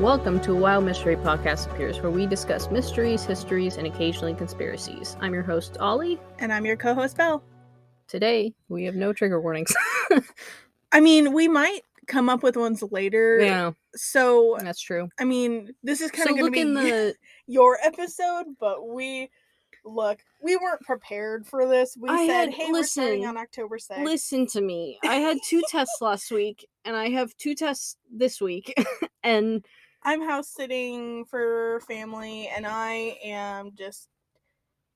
Welcome to a Wild Mystery Podcast Appears, where we discuss mysteries, histories, and occasionally conspiracies. I'm your host, Ollie. And I'm your co-host, Belle. Today, we have no trigger warnings. I mean, we might come up with ones later. Yeah. So, that's true. I mean, this is kind of going to be the... your episode, but we weren't prepared for this. We're starting on October 6th. Listen to me. I had 2 tests last week, and I have 2 tests this week, and... I'm house sitting for family, and I am just...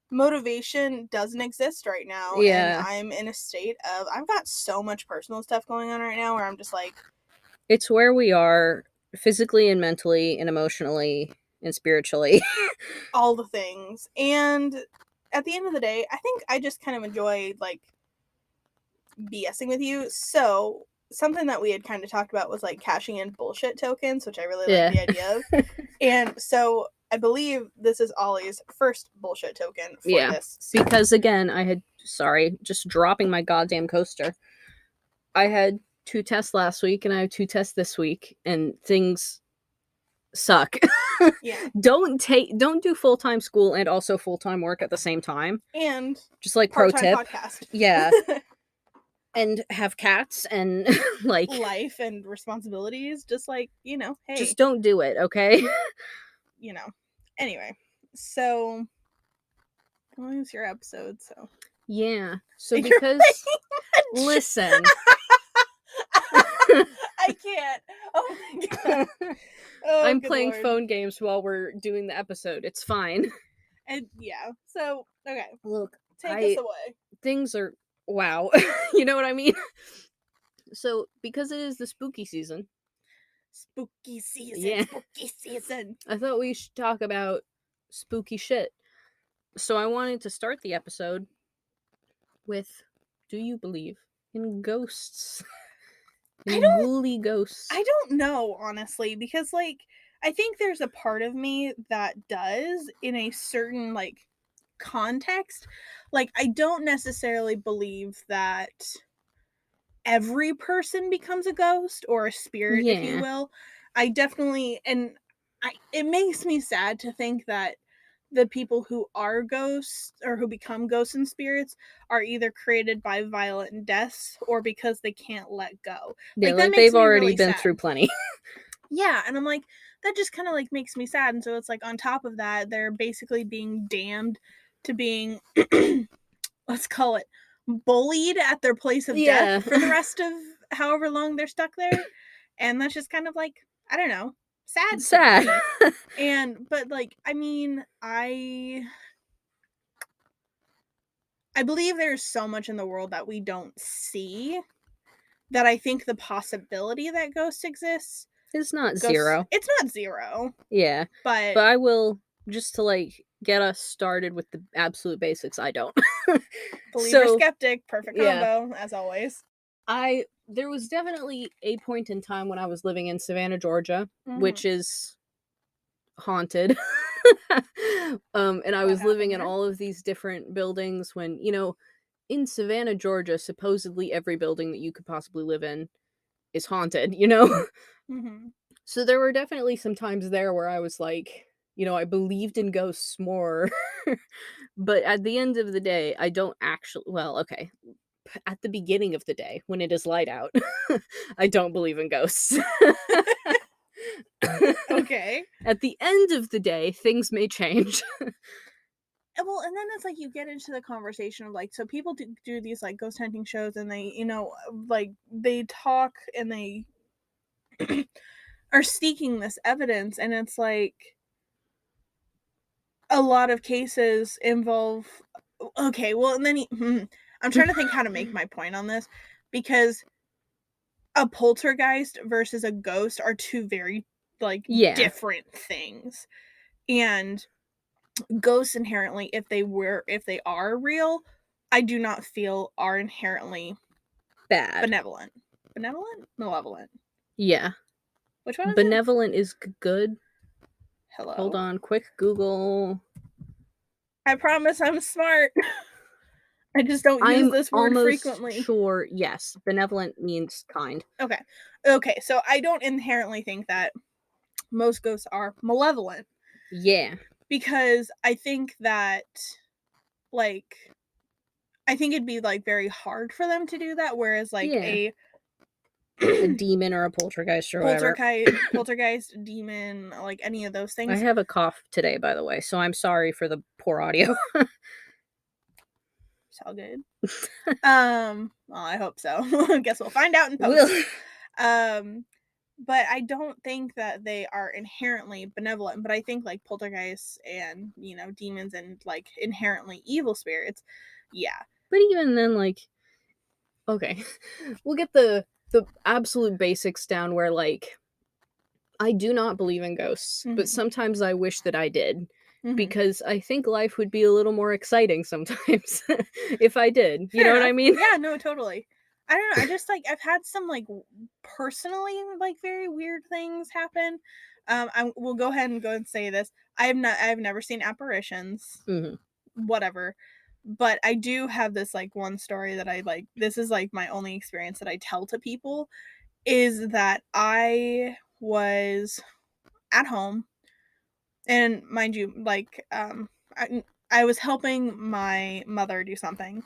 Motivation doesn't exist right now. Yeah. And I'm in a state of... I've got so much personal stuff going on right now where I'm just like... It's where we are physically and mentally and emotionally and spiritually. All the things. And at the end of the day, I think I just kind of enjoy, like, BSing with you. So... something that we had kind of talked about was like cashing in bullshit tokens, which I really like the idea of. And so I believe this is Ollie's first bullshit token for this season. Because again, just dropping my goddamn coaster. I had 2 tests last week and I have 2 tests this week, and things suck. Yeah. Don't do full-time school and also full-time work at the same time. And just like pro tip. Podcast. Yeah. And have cats and like life and responsibilities, just like, hey, just don't do it, okay? Anyway, so well, it's your episode, so yeah. So because listen, I can't. Oh my god. I'm playing phone games while we're doing the episode. It's fine. And yeah. So okay. Look, take us away. Things are wow. You know what I mean? So, because it is the spooky season. Spooky season. Yeah. Spooky season. I thought we should talk about spooky shit. So, I wanted to start the episode with, do you believe in ghosts? Woolly ghosts? I don't know, honestly, because, like, I think there's a part of me that does in a certain, like, context. Like, I don't necessarily believe that every person becomes a ghost or a spirit, if you will. I definitely, it makes me sad to think that the people who are ghosts or who become ghosts and spirits are either created by violent deaths or because they can't let go. Yeah, like they've already really been sad. through plenty. Yeah, and I'm like, that just kind of like makes me sad. And so it's like, on top of that, they're basically being damned to being, let's call it, bullied at their place of death for the rest of however long they're stuck there. And that's just kind of like, I don't know, sad. But like, I mean, I believe there's so much in the world that we don't see that I think the possibility that ghosts exist is not zero. It's not zero. Yeah. But I will, just to like get us started with the absolute basics, I don't. Believer, skeptic, perfect combo, as always. There was definitely a point in time when I was living in Savannah, Georgia, which is haunted. And I was living in all of these different buildings when, in Savannah, Georgia, supposedly every building that you could possibly live in is haunted, Mm-hmm. So there were definitely some times there where I was like, I believed in ghosts more. But at the end of the day, I don't actually, at the beginning of the day, when it is light out, I don't believe in ghosts. Okay. At the end of the day, things may change. Well, and then it's like you get into the conversation of like, so people do these like ghost hunting shows, and they, like they talk and they are seeking this evidence, and it's like a lot of cases involve, okay, well, and then I'm trying to think how to make my point on this, because a poltergeist versus a ghost are two very different things. And ghosts inherently, if they are real, I do not feel are inherently bad. Benevolent? Malevolent. Yeah. Which one is benevolent is good. Hello. Hold on, quick Google. I promise I'm smart. I just don't use this word frequently. Sure, yes. Benevolent means kind. Okay, so I don't inherently think that most ghosts are malevolent. Yeah. Because I think that, like, I think it'd be, like, very hard for them to do that, whereas, like, Yeah. a A demon or a poltergeist or whatever. poltergeist, demon, like, any of those I things. have a cough today, by the way, so I'm sorry for the poor audio. It's all good. Well, I hope so. I guess we'll find out in post. But I don't think that they are inherently benevolent, but I think, like, poltergeists and, you know, demons and, like, inherently evil spirits, yeah. But even then, like, okay, we'll get the absolute basics down where, like, I do not believe in ghosts, but Mhm. sometimes I wish that I did, Mhm. because I think life would be a little more exciting sometimes if I did. You Fair know what enough. I mean? Yeah, no, totally. I don't know, I just, like, I've had some, like, personally, like, very weird things happen. I will go ahead and say this. I've never seen apparitions, Mhm. whatever, but I do have this, like, one story that I, like, this is, like, my only experience that I tell to people, is that I was at home, and mind you, like, I was helping my mother do something,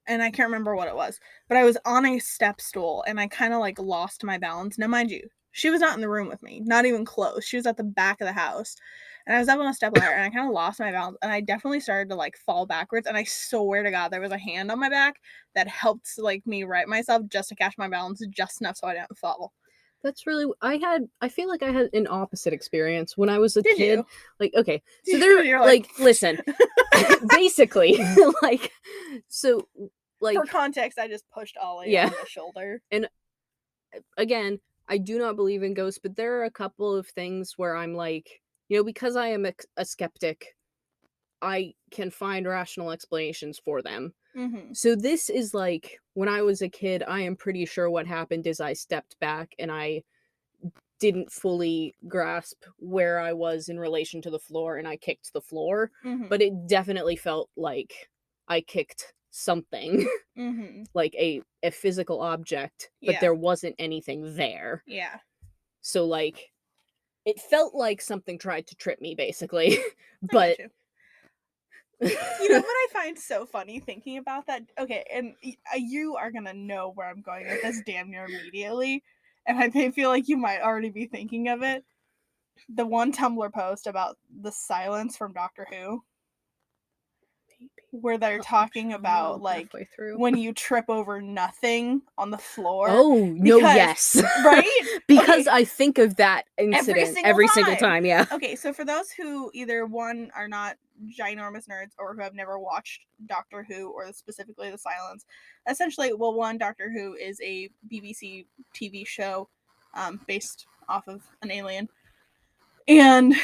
and I can't remember what it was, but I was on a step stool and I kind of, like, lost my balance. Now, mind you, she was not in the room with me, not even close. She was at the back of the house, and I was up on a step ladder and I kind of lost my balance and I definitely started to, like, fall backwards. And I swear to God, there was a hand on my back that helped, like, me right myself just to catch my balance just enough so I didn't fall. That's really I feel like I had an opposite experience when I was a Did kid. you? Like, okay, so there You're like, like, listen, basically, like, so, for like, context, I just pushed Ollie yeah, on the shoulder. and again, I do not believe in ghosts, but there are a couple of things where I'm like, because I am a skeptic, I can find rational explanations for them. Mm-hmm. So this is like when I was a kid, I am pretty sure what happened is I stepped back and I didn't fully grasp where I was in relation to the floor and I kicked the floor, Mm-hmm. but it definitely felt like I kicked something, Mm-hmm. like a physical object, but Yeah. there wasn't anything there. Yeah. So, like, it felt like something tried to trip me, basically. I get But you. You know what I find so funny thinking about that? Okay, and you are gonna know where I'm going with this damn near immediately, and I feel like you might already be thinking of it. The one Tumblr post about the silence from Doctor Who, where they're talking about, I'm like, halfway through. when you trip over nothing on the floor, Oh, no, because yes. right? Because Okay, I think of that every incident single every single time. time, yeah. Okay, so for those who either one are not ginormous nerds or who have never watched Doctor Who or specifically The Silence, essentially, well, one, Doctor Who is a BBC TV show based off of an alien. And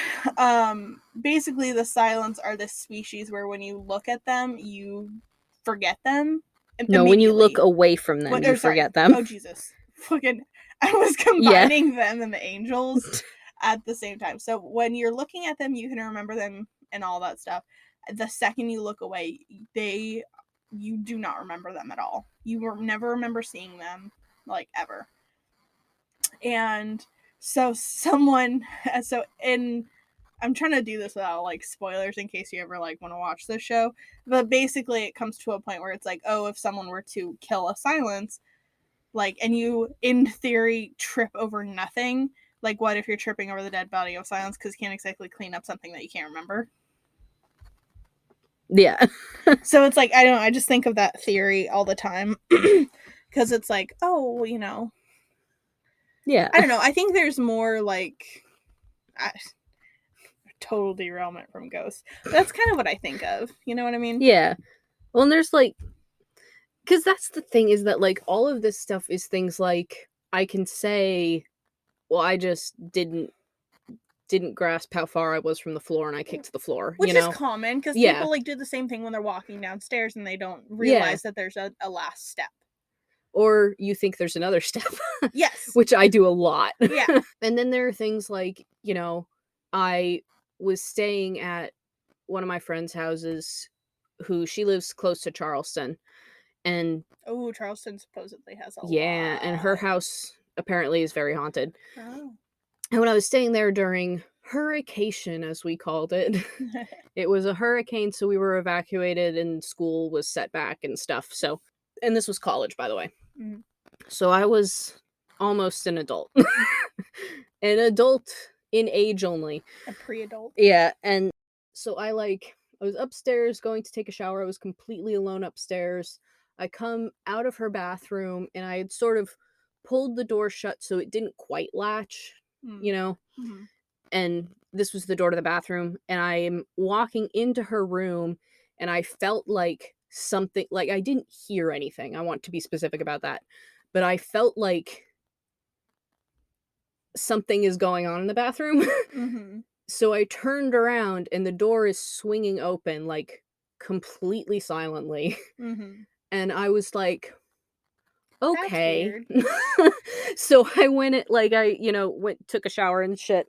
basically, the Silence are this species where when you look at them, you forget them No, when you look immediately. away from them, What? you Or sorry. forget them. Oh Jesus! Fucking, I was Yeah. combining them and the angels at the same time. So when you're looking at them, you can remember them and all that stuff. The second you look away, you do not remember them at all. You never remember seeing them, like, ever. And so someone, so in, I'm trying to do this without, like, spoilers in case you ever, like, want to watch this show. But basically, it comes to a point where it's like, oh, if someone were to kill a Silence, like, and you in theory trip over nothing, like, what if you're tripping over the dead body of Silence because you can't exactly clean up something that you can't remember? Yeah. So it's like, I don't know, I just think of that theory all the time because it's like, oh, Yeah. I don't know, I think there's more, like, total derailment from ghosts, but that's kind of what I think of, you know what I mean? Yeah. Well, and there's, like, because that's the thing, is that, like, all of this stuff is things like I can say, well, I just didn't grasp how far I was from the floor and I kicked the floor, Which is common because Yeah. people, like, do the same thing when they're walking downstairs and they don't Yeah. realize that there's a last step. Or you think there's another step, Yes. which I do a lot. Yeah. And then there are things like, I was staying at one of my friend's houses, who she lives close to Charleston. And Oh, Charleston supposedly has a yeah, and her lot. house apparently is very haunted. Oh. And when I was staying there during hurricane, as we called it, it was a hurricane, so we were evacuated and school was set back and stuff. So, and this was college, by the way. Mhm. So I was almost an adult. An adult in age only. A pre-adult. Yeah, and so I was upstairs going to take a shower. I was completely alone upstairs. I come out of her bathroom and I had sort of pulled the door shut so it didn't quite latch, Mm. you know? Mhm. And this was the door to the bathroom, and I'm walking into her room and I felt like something, like I didn't hear anything. I want to be specific about that. But I felt like something is going on in the bathroom. Mhm. So I turned around and the door is swinging open, like, completely silently, Mhm. and I was like, That's "Okay." weird. So I went it like, went took a shower and shit,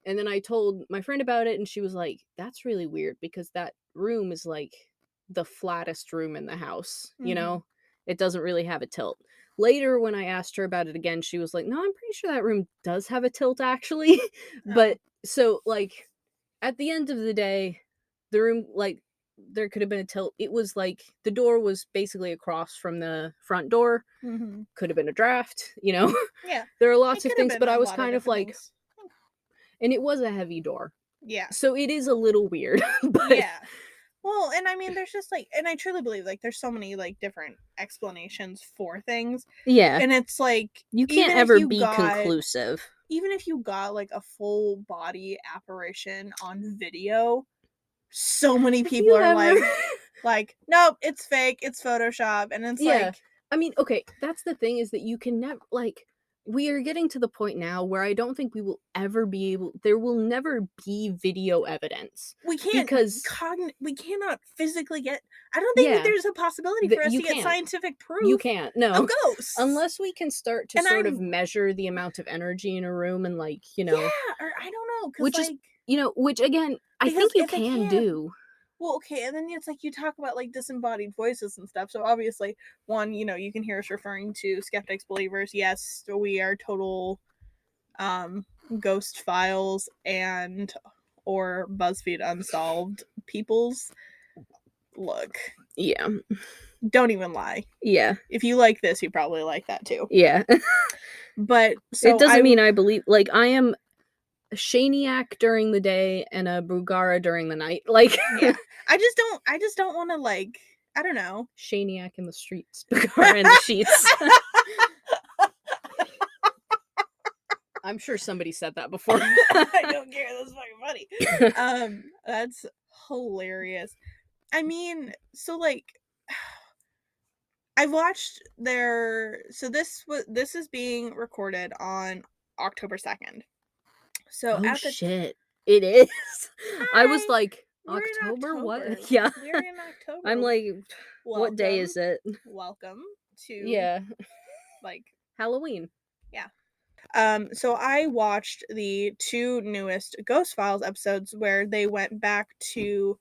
and then I told my friend about it, and she was like, "That's really weird because that room is, like, the flattest room in the house, you Mhm. know? It doesn't really have a tilt." Later, when I asked her about it again, she was like, "No, I'm pretty sure that room does have a tilt actually." Oh. But so, like, at the end of the day, the room, like, there could have been a tilt. It was like the door was basically across from the front door. Mhm. Could have been a draft, you know? Yeah. There are It lots of could have things, been but a I was lot of kind of different like, things. and it was a heavy door. Yeah. So it is a little weird, but Yeah. Well, and I mean, there's just like, and I truly believe like there's so many like different explanations for things, yeah, and it's like you can't ever be conclusive. even if you got like a full body apparition on video, so many Have people you are ever like, nope, it's fake, it's Photoshop, and it's Yeah. like, I mean, okay, that's the thing is that you can never like we are getting to the point now where I don't think we will ever be able there will never be video evidence we can't because we cannot physically get. I don't think yeah, there's a possibility for that us you to get can't. scientific You proof can't. of No. ghosts. Unless we can start to And sort of I'm measure the amount of energy in a room and like, yeah, or I don't know, because which is, like which again, I because think you if they can can't, do. well, okay, and then it's like you talk about like disembodied voices and stuff. So obviously, one, you can hear us referring to skeptics, believers. Yes, we are total um ghost files and or BuzzFeed unsolved peoples. Look, Yeah. don't even lie. Yeah. If you like this, you probably like that too. Yeah. But It so doesn't mean I believe like I am a Shaniac during the day and a Brugara during the night. Like yeah, I just don't want to like, I don't know. Shaniac in the streets, Brugara in the sheets. I'm sure somebody said that before. I don't care. That's fucking funny. That's hilarious. I mean, so like, I watched their. So this is being recorded on October 2nd. So Oh at the shit. It is. I was hi, like, we're in October? October. What? Yeah. We're in October. I'm like, what day Welcome, is it? welcome to Yeah. like, Halloween. yeah. So I watched the two newest Ghost Files episodes where they went to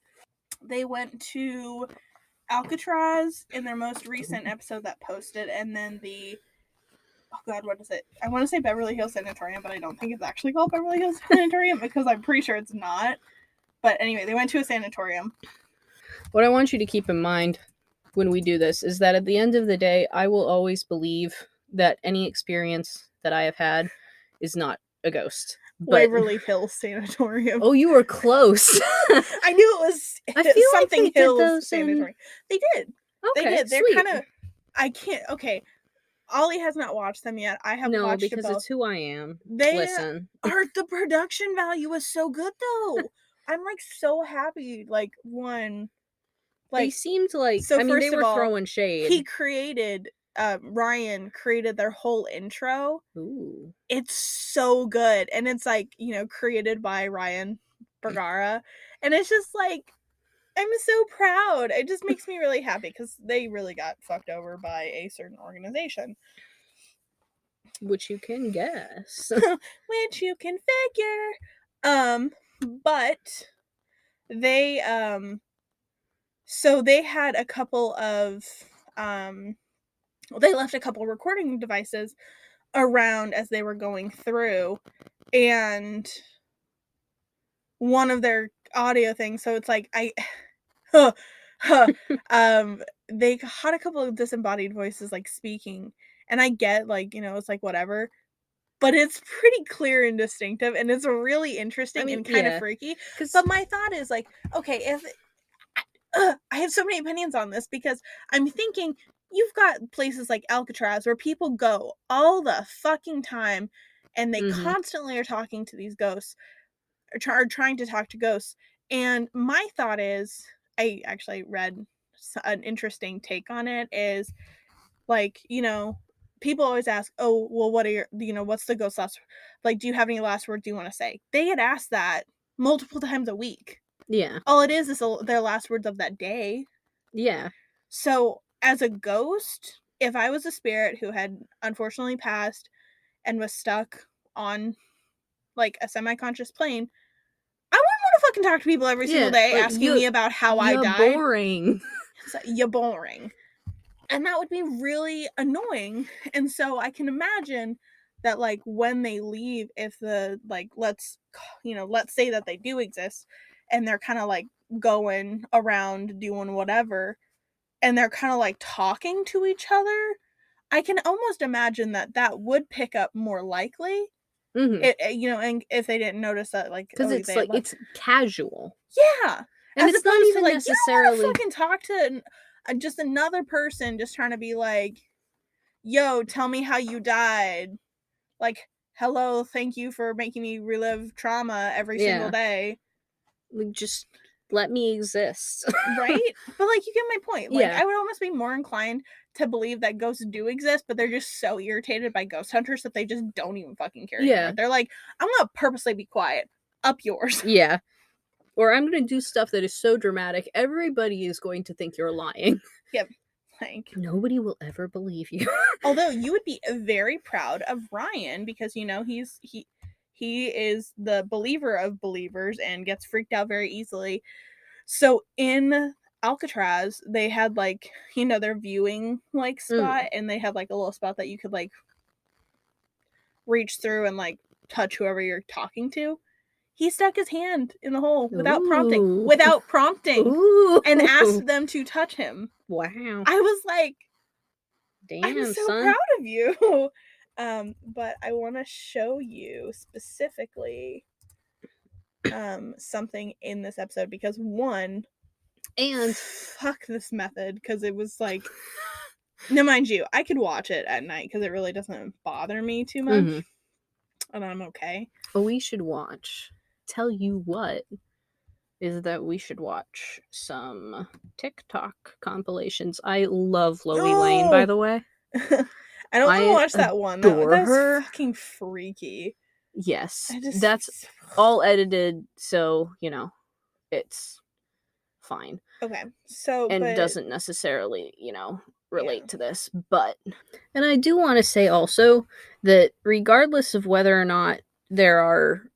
Alcatraz in their most recent episode that posted, and then oh god, what is it? I want to say Beverly Hills Sanatorium, but I don't think it's actually called Beverly Hills Sanatorium because I'm pretty sure it's not. But anyway, they went to a sanatorium. What I want you to keep in mind when we do this is that at the end of the day, I will always believe that any experience that I have had is not a ghost. But Waverly Hills Sanatorium. oh, you were close. I knew it was I feel something like they did Hills those Sanatorium. They did. They Okay, did. They're sweet. kind of. I can't. Okay, Ollie has not watched them yet. I have No, watched because both. it's who I am. They Listen. are, the production value is so good though. I'm like so happy. Like one, They like, seemed like so I mean, they first of were all, throwing he shade. created Ryan created their whole intro. Ooh. It's so good, and it's like, created by Ryan Bergara, and it's just like, I'm so proud. It just makes me really happy because they really got fucked over by a certain organization. Which you can guess. Which you can figure. But they so they had a couple of they left a couple recording devices around as they were going through, and one of their audio things, so it's like they had a couple of disembodied voices like speaking, and I get like, it's like whatever, but it's pretty clear and distinctive, and it's really interesting and kind of freaky. But my thought is like, okay, if I have so many opinions on this, because I'm thinking you've got places like Alcatraz where people go all the fucking time, and they constantly are talking to these ghosts, or are trying to talk to ghosts. And my thought is, I actually read an interesting take on it, is like, people always ask, oh, well, what are your, what's the ghost last, like, do you have any last words you want to say? They had asked that multiple times a week. Yeah. All it is their last words of that day. Yeah. So as a ghost, if I was a spirit who had unfortunately passed and was stuck on like a semi-conscious plane, I wouldn't want to fucking talk to people every single day like, asking me about how I died. Boring. You're boring. And that would be really annoying. And so I can imagine that, like, when they leave, if the, like, let's say that they do exist, and they're kind of like going around doing whatever, and they're kind of like talking to each other, I can almost imagine that would pick up more likely. And if they didn't notice that, like, because it's like, it's casual. Yeah. And As it's not opposed to even like, necessarily you don't want to fucking talk to just another person just trying to be like, yo, tell me how you died. Like, hello, thank you for making me relive trauma every single day. Like, just let me exist. Right? But like, you get my point. Like, Yeah. I would almost be more inclined to believe that ghosts do exist, but they're just so irritated by ghost hunters that they just don't even fucking care anymore. They're like, I'm gonna purposely be quiet. Up yours. Yeah. Or I'm gonna do stuff that is so dramatic, everybody is going to think you're lying. Yep. Like, nobody will ever believe you. Although you would be very proud of Ryan, because he is the believer of believers and gets freaked out very easily. So in Alcatraz, they had like, their viewing like spot, and they had like a little spot that you could like reach through and like touch whoever you're talking to. He stuck his hand in the hole without prompting, and asked them to touch him. Wow. I was like, damn, I'm so son. proud of you. But I want to show you specifically something in this episode, because one, and fuck this method, because it was like, now mind you, I could watch it at night because it really doesn't bother me too much, and I'm okay. But we should watch. Tell you what, is that we should watch some TikTok compilations. I love Loey Lane, by the way. I don't want to watch that one. That was fucking freaky. Yes, that's all edited, so it's fine. Okay, so and doesn't necessarily relate to this, but and I do want to say also that regardless of whether or not there are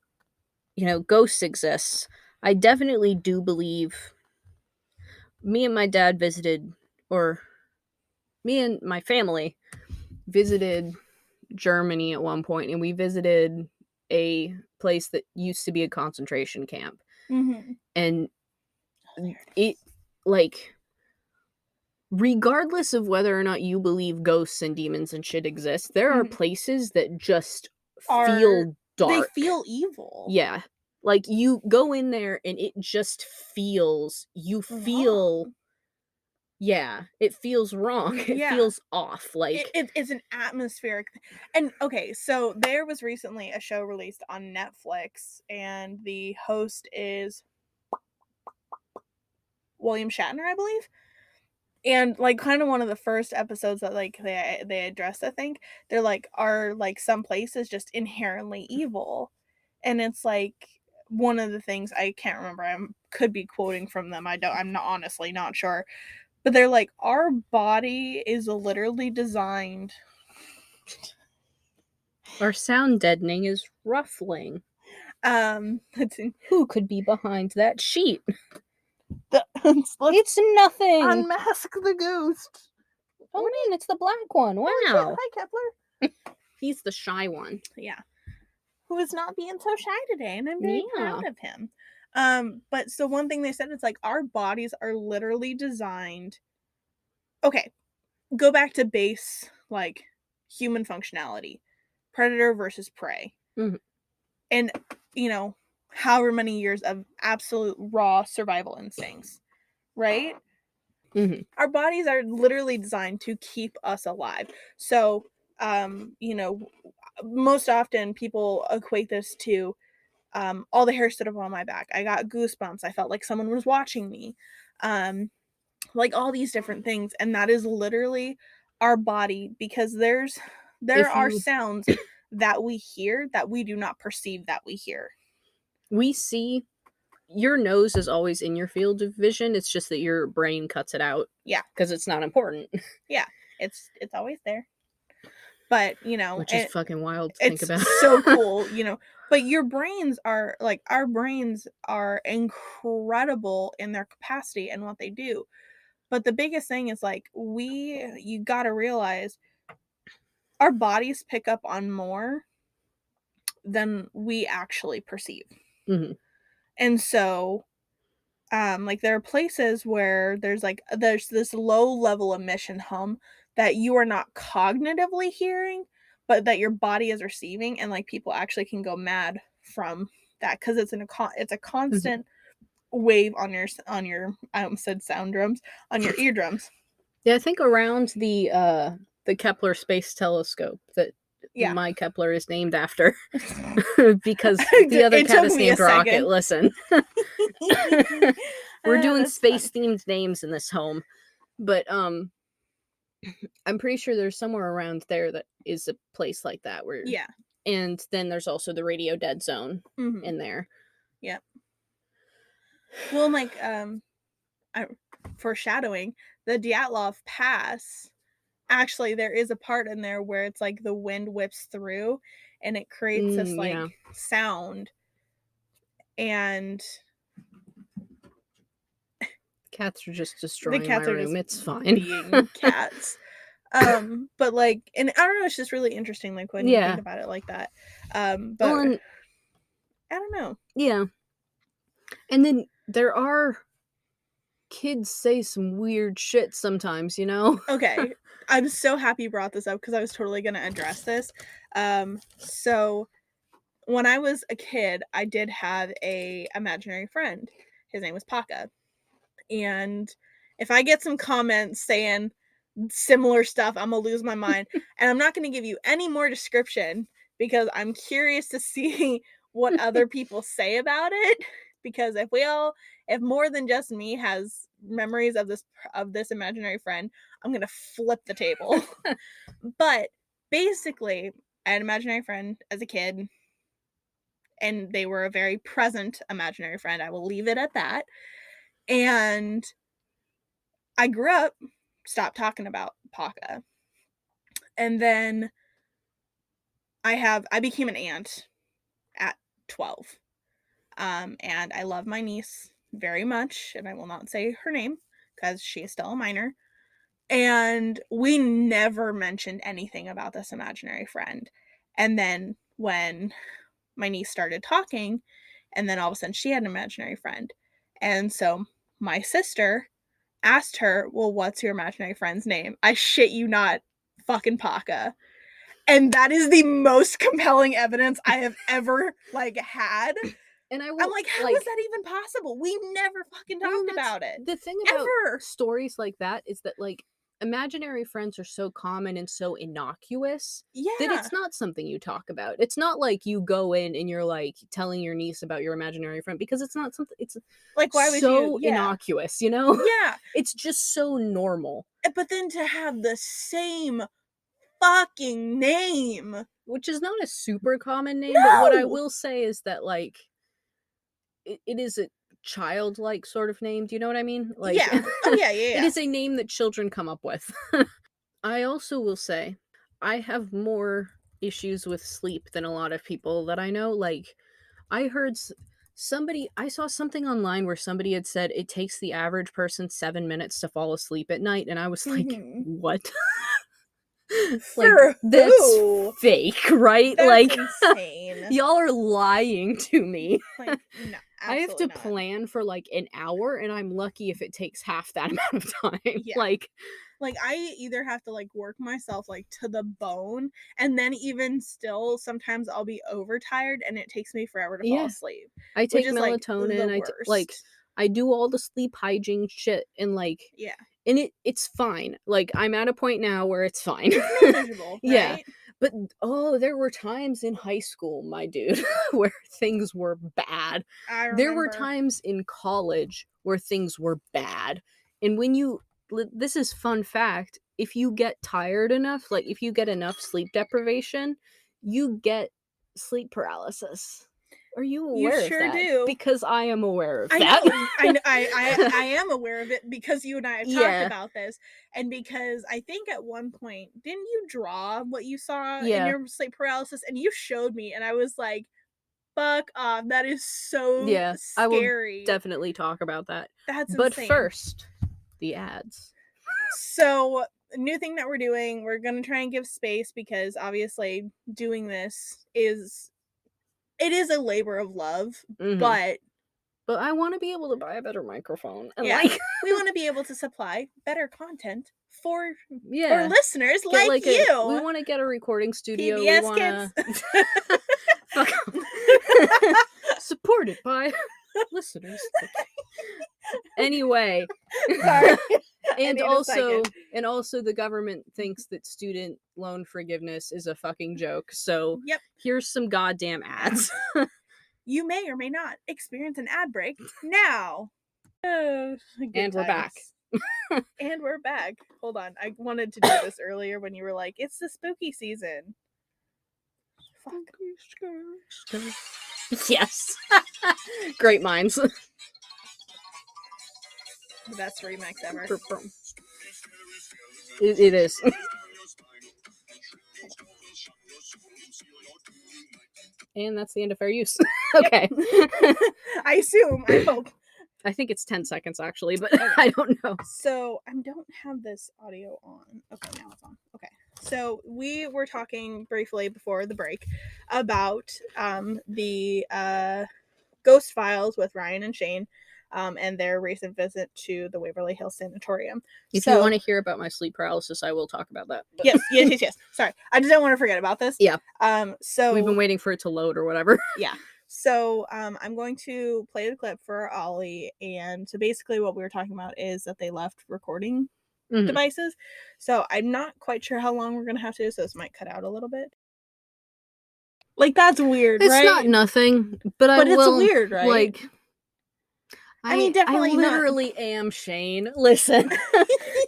ghosts exist, I definitely do believe me and my dad visited, or me and my family visited Germany at one point, and we visited a place that used to be a concentration camp. And it, like, regardless of whether or not you believe ghosts and demons and shit exist, there are places that just feel dark. They feel evil. Yeah. Like, you go in there and it just feels, wrong. Yeah, it feels wrong. It feels off. Like, it's an atmospheric and okay, so there was recently a show released on Netflix, and the host is William Shatner, I believe. And like, kind of one of the first episodes that like they addressed, I think, they're like, are like some places just inherently evil. And it's like, one of the things, I can't remember, I could be quoting from them, I'm not, honestly not sure, but they're like, our body is literally designed. Our sound deadening is ruffling. Who could be behind that sheet? It's nothing. Unmask the ghost. Oh man, it's the black one. Wow. Hi, Kepler. He's the shy one. Yeah. who is not being so shy today, and I'm very Yeah. proud of him. But so one thing they said is like our bodies are literally designed. Okay, go back to base like human functionality, predator versus prey, Mhm. and you know however many years of absolute raw survival instincts, right? Mhm. Our bodies are literally designed to keep us alive. So, you know, most often people equate this to all the hair stood up on my back. I got goosebumps. I felt like someone was watching me. Um, like all these different things. And that is literally our body because there If are you sounds that we hear that we do not perceive that we hear. we see your nose is always in your field of vision, it's just that your brain cuts it out Yeah. because it's not important, Yeah. It's always there. But, which is and fucking wild to think it's about. so cool, but your brains are like our brains are incredible in their capacity and what they do. But the biggest thing is like you got to realize our bodies pick up on more than we actually perceive. Mhm. And so like there are places where there's this low level emission hum that you are not cognitively hearing, but that your body is receiving, and like people actually can go mad from that because it's a Mhm. constant wave on your I almost said sound drums on your eardrums. Yeah, I think around the Kepler Space Telescope that Yeah. my Kepler is named after because the other It cat took is me a named Rocket. second. Listen. We're doing That's fun. space-themed names in this home, but, I'm pretty sure there's somewhere around there that is a place like that where Yeah. and then there's also the radio dead zone Hmm. in there. Yeah. Well, like I, foreshadowing the Dyatlov Pass. Actually, there is a part in there where it's like the wind whips through and it creates this like Yeah. sound, and Cats are just the destroying my cats are just room, it's fine. being cats. But like, and I don't know, it's just really interesting like when you think Yeah. about it like that. Well, But and I don't know. yeah. And then there are kids say some weird shit sometimes, you know? Okay, I'm so happy you brought this up because I was totally going to address this. So when I was a kid, I did have a imaginary friend. His name was Paka. And if I get some comments saying similar stuff, I'm gonna lose my mind. And I'm not gonna give you any more description because I'm curious to see what other people say about it. Because if more than just me has memories of this imaginary friend, I'm gonna flip the table. But basically, I had an imaginary friend as a kid, and they were a very present imaginary friend. I will leave it at that. And I grew up, stopped talking about Paka. And then I became an aunt at 12. And I love my niece very much, and I will not say her name because she is still a minor. And we never mentioned anything about this imaginary friend. And then when my niece started talking, and then all of a sudden she had an imaginary friend. And so my sister asked her, "Well, what's your imaginary friend's name?" I shit you not, fucking Paka. And that is the most compelling evidence I have ever like had. And I I'm will like, how is like that even possible? We never fucking well, and talked that's about it. the thing about Ever. stories like that is that, like, imaginary friends are so common and so innocuous that Yeah. it's not something you talk about. It's not like you go in and you're, like, telling your niece about your imaginary friend because it's not something it's Like, why would you? so Yeah. innocuous, you know? Yeah. It's just so normal, But then to have the same fucking name. which is not a super common name, but what I No. will say is that, like, it is a childlike sort of name, do you know what I mean? Like, Yeah. Oh, yeah, yeah, it yeah. is a name that children come up with. I also will say, I have more issues with sleep than a lot of people that I know, like, I heard somebody I saw something online where somebody had said it takes the average person 7 minutes to fall asleep at night, and I was like, Mhm. "What?" Like, For that's who? fake, right? That's Like, insane. y'all are lying to me. Like, no, I have to absolutely not. plan for, like, an hour, and I'm lucky if it takes half that amount of time. Yeah. Like, I either have to, like, work myself, like, to the bone, and then even still, sometimes I'll be overtired, and it takes me forever to fall yeah. asleep, I which take is, like, the melatonin, worst. I do all the sleep hygiene shit, and, like, Yeah. and it's fine. Like, I'm at a point now where it's fine. It's manageable, Yeah. right? But, oh, there were times in high school, my dude, where things were bad. I There were remember. times in college where things were bad. And when you this is fun fact, if you get tired enough, like, if you get enough sleep deprivation, you get sleep paralysis. Are you You aware of sure that? do. Because I am aware of I that. know. I am aware of it because you and I have talked Yeah. about this, and because I think at one point, didn't you draw what you saw in Yeah. your sleep paralysis, and you showed me, and I was like, "Fuck off! That is so Yeah. I will scary. definitely talk about that. That's But insane." first, the ads. So, new thing that we're doing, we're gonna try and give space because obviously doing this is a labor of love, Mhm. but But I wanna be able to buy a better microphone, and, yeah, like we want to be able to supply better content for yeah. listeners Get, like like, we you. wanna get a recording studio, we PBS kids. wanna fuck off. Supported by listeners. Anyway. Sorry. I And need a second. also the government thinks that student loan forgiveness is a fucking joke, so Yep. here's some goddamn ads. You may or may not experience an ad break now. Good And we're back. times. And we're back. Hold on. I wanted to do this earlier when you were like, it's the spooky season. Fuck. Yes. Great minds. The best remix ever. It is. And that's the end of fair use. Okay. I assume. I hope. I think it's 10 seconds actually, but I don't know. So I don't have this audio on. Okay, now it's on. Okay. So we were talking briefly before the break about the Ghost Files with Ryan and Shane and their recent visit to the Waverly Hills Sanatorium. If you want to hear about my sleep paralysis, I will talk about that. But... Yes. Sorry. I just don't want to forget about this. Yeah. So we've been waiting for it to load or whatever. Yeah. So I'm going to play the clip for Ollie, and so basically what we were talking about is that they left recording devices. So I'm not quite sure how long we're gonna have to do, so this might cut out a little bit. Like, that's weird, it's right? It's not nothing, but I will. It's weird, right? Like, I mean, definitely I literally am Shane. Listen,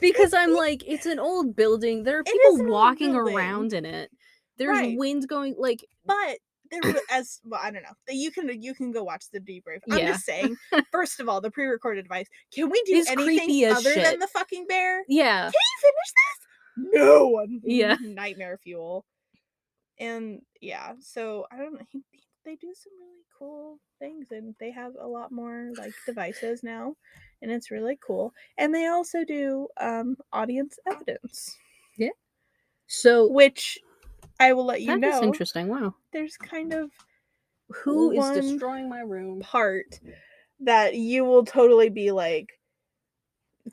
because I'm like, it's an old building. There are people walking around in it. There's wind going, like, but there was I don't know. You can go watch the debrief. I'm just saying. First of all, the pre-recorded device. Can we do anything other than the fucking bear? Yeah. Can you finish this? No. Yeah. Nightmare fuel. And yeah, so I don't know. They do some really cool things, and they have a lot more like devices now, and it's really cool. And they also do audience evidence. Yeah. So, which I will let you know. That is interesting. Wow. There's kind of who is destroying my room part that you will totally be like,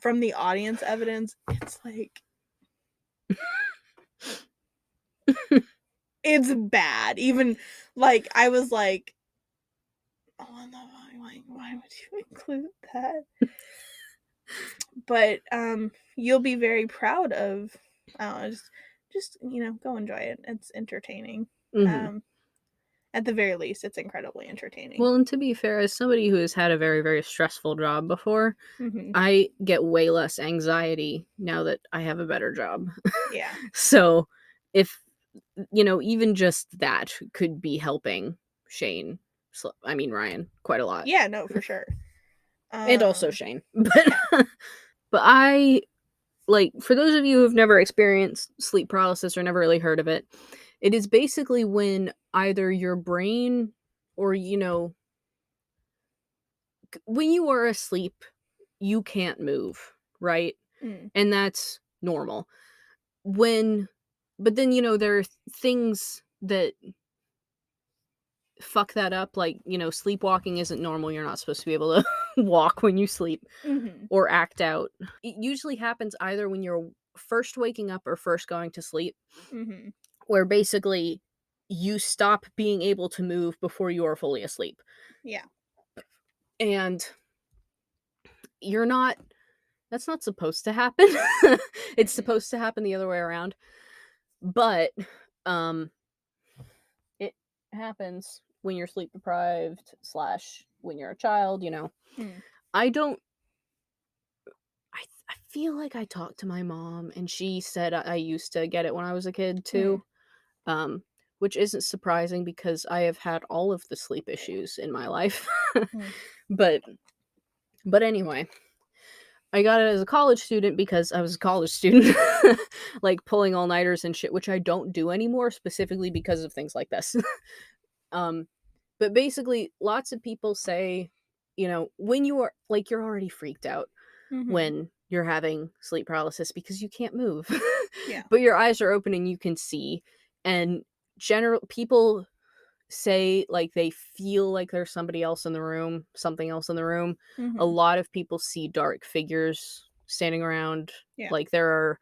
from the audience evidence, it's like it's bad. Even like I was like, oh, why would you include that? But you'll be very proud of. Just go enjoy it. It's entertaining. At the very least, it's incredibly entertaining. Well, and to be fair, as somebody who has had a very, very stressful job before, I get way less anxiety now that I have a better job. Yeah. So if, even just that could be helping Ryan quite a lot. Yeah, no, for sure. And also Shane. But I, like, for those of you who've never experienced sleep paralysis or never really heard of it, it is basically when either your brain or, when you are asleep, you can't move, right? And that's normal. When but then, there are things that fuck that up, like, sleepwalking isn't normal, you're not supposed to be able to walk when you sleep Mhm. or act out. It usually happens either when you're first waking up or first going to sleep, Mhm. where basically you stop being able to move before you are fully asleep. Yeah. And you're not that's not supposed to happen. It's Mm-mm. supposed to happen the other way around. But um it happens when you're sleep deprived slash when you're a child. Mm. I don't I feel like I talked to my mom and she said I used to get it when I was a kid Mm. too. Um, which isn't surprising because I have had all of the sleep issues in my life. Mm. But anyway, I got it as a college student because I was a college student, like pulling all-nighters and shit, which I don't do anymore specifically because of things like this. Um, but basically, lots of people say, when you are like you're already freaked out Mhm. when you're having sleep paralysis because you can't move, Yeah. but your eyes are open and you can see. And general people say like they feel like there's somebody else in the room, something else in the room. A Mhm. lot of people see dark figures standing around, Yeah. like there are,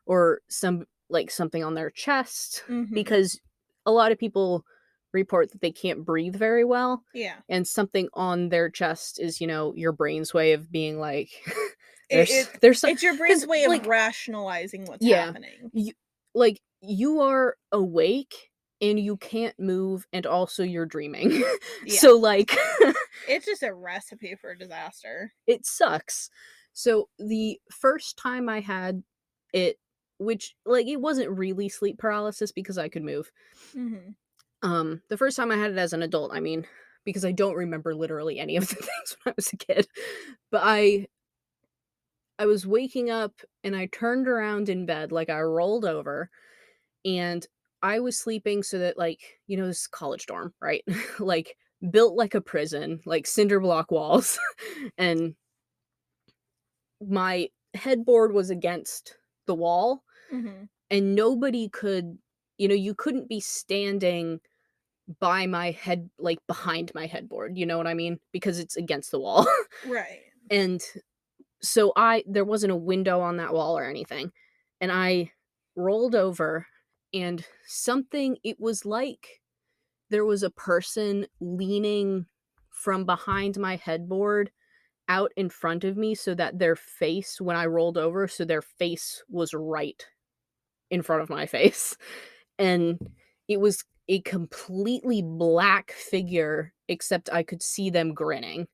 or some like something on their chest, Mhm. because a lot of people report that they can't breathe very well. Yeah. And something on their chest is, your brain's way of being like, It, it there's some, it's your brain's because way of like rationalizing what's yeah. happening. You you are awake and you can't move and also you're dreaming. Yeah. So, like, It's just a recipe for disaster. it sucks. So, the first time I had it, which, like, it wasn't really sleep paralysis because I could move. Mhm. The first time I had it as an adult, I mean, because I don't remember literally any of the things when I was a kid. But I was waking up and I turned around in bed, like I rolled over, and I was sleeping so that, like, this college dorm, right? Like, built like a prison, like cinder block walls, and my headboard was against the wall, Mhm. and nobody could, you couldn't be standing by my head, like behind my headboard, you know what I mean? Because it's against the wall. Right. And so there wasn't a window on that wall or anything. And I rolled over and it was like there was a person leaning from behind my headboard out in front of me so that their face, when I rolled over, so their face was right in front of my face. And it was a completely black figure, except I could see them grinning.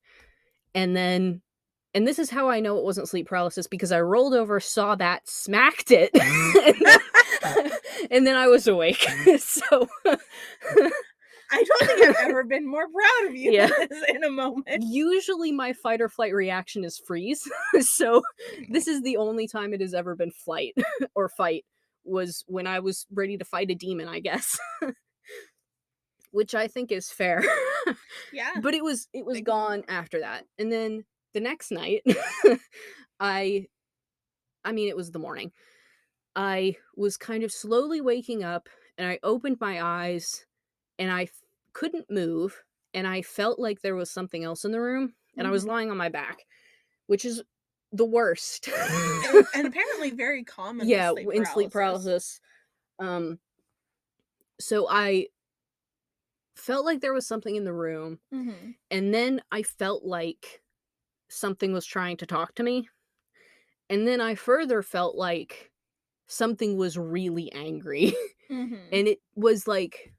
And then and this is how I know it wasn't sleep paralysis because I rolled over, saw that, smacked it, and then I was awake. So I don't think I've ever been more proud of you yeah. than this in a moment. Usually my fight or flight reaction is freeze. So this is the only time it has ever been flight or fight, was when I was ready to fight a demon, I guess. Which I think is fair. Yeah. But it was Big moment. gone after that. And then the next night, I I mean, it was the morning. I was kind of slowly waking up and I opened my eyes and couldn't move and I felt like there was something else in the room and I was Mhm. lying on my back, which is the worst. And apparently very common with Yeah, sleep in sleep paralysis. paralysis. Um so I felt like there was something in the room Mhm. and then I felt like something was trying to talk to me. And then I further felt like something was really angry. Mhm. And it was like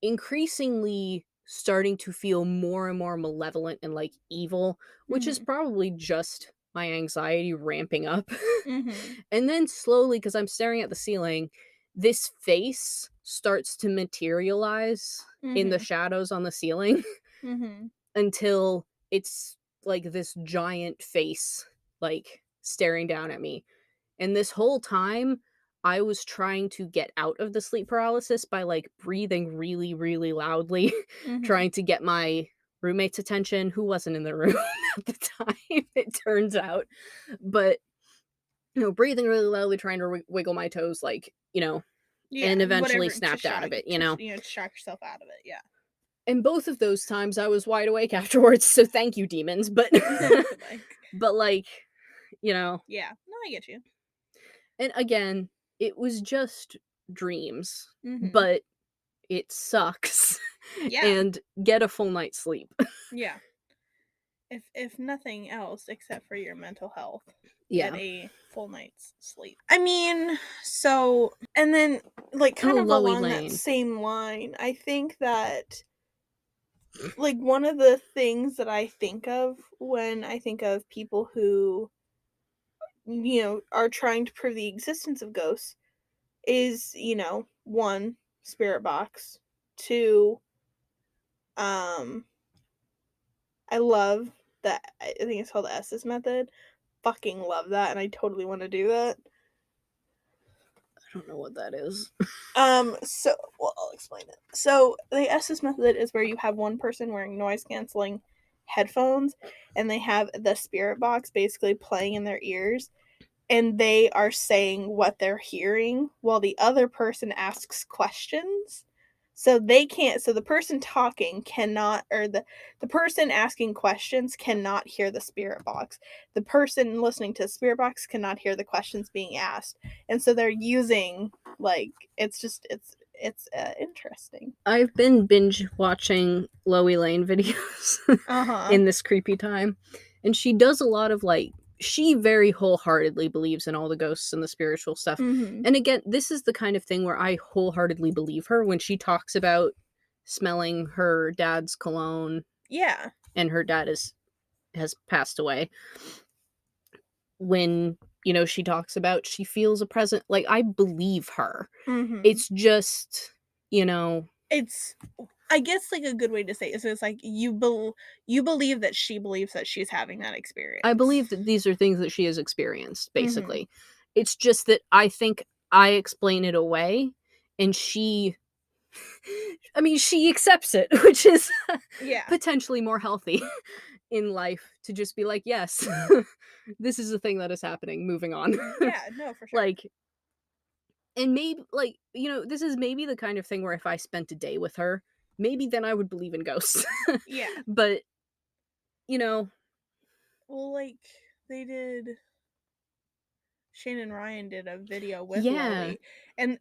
increasingly starting to feel more and more malevolent and like evil, which is Mhm. probably just my anxiety ramping up. Mhm. And then slowly, because I'm staring at the ceiling, this face starts to materialize in the Mhm. shadows on the ceiling Mhm. until it's like this giant face, like staring down at me. And this whole time, I was trying to get out of the sleep paralysis by, like, breathing really, really loudly, Mhm. trying to get my roommate's attention, who wasn't in the room at the time, it turns out. But, breathing really loudly, trying to wiggle my toes, like, Yeah, and eventually whatever to snapped out of it, you know? distract yourself out of it, yeah. And both of those times I was wide awake afterwards, so thank you, demons, but Like, but, like, you know, yeah. No, I get you. and again, it was just dreams, Mhm. but it sucks, Yeah, and get a full night's sleep. yeah. If nothing else except for your mental health, get Yeah. a full night's sleep. I mean, so and then, like, kind Oh, of Loey along that Lane. same line, I think that, like, one of the things that I think of when I think of people who, are trying to prove the existence of ghosts is, one, spirit box, two, um, I love that. I think it's called the Estes method. Fucking love that, and I totally want to do that. I don't know what that is. So, well, I'll explain it. So, the Estes method is where you have one person wearing noise canceling headphones, and they have the spirit box basically playing in their ears, and they are saying what they're hearing while the other person asks questions. So they can't, so the person talking cannot, or the person asking questions cannot hear the spirit box. The person listening to the spirit box cannot hear the questions being asked. And so they're using, like, it's interesting. I've been binge watching Loey Lane videos Uh-huh. in this creepy time, and she does a lot of, like, she very wholeheartedly believes in all the ghosts and the spiritual stuff. Mhm. And again, this is the kind of thing where I wholeheartedly believe her when she talks about smelling her dad's cologne Yeah. and her dad has passed away. When, you know, she talks about she feels a present, like, I believe her. Mhm. It's just, you know, It's, I guess, like, a good way to say it is it's like you believe that she believes that she's having that I believe experience. that these are things that she has experienced, Mhm. basically. It's just that I think I explain it away, and she I mean, she accepts it, which is Yeah. potentially more healthy in life to just be like, "Yes, this is a thing that is happening, moving on." Yeah, no, for sure. Like, and maybe, like, you know, this is maybe the kind of thing where if I spent a day with her, maybe then I would believe in ghosts. Yeah. But, you know, Well, like, they did Shane and Ryan did a video with yeah, Lolly, and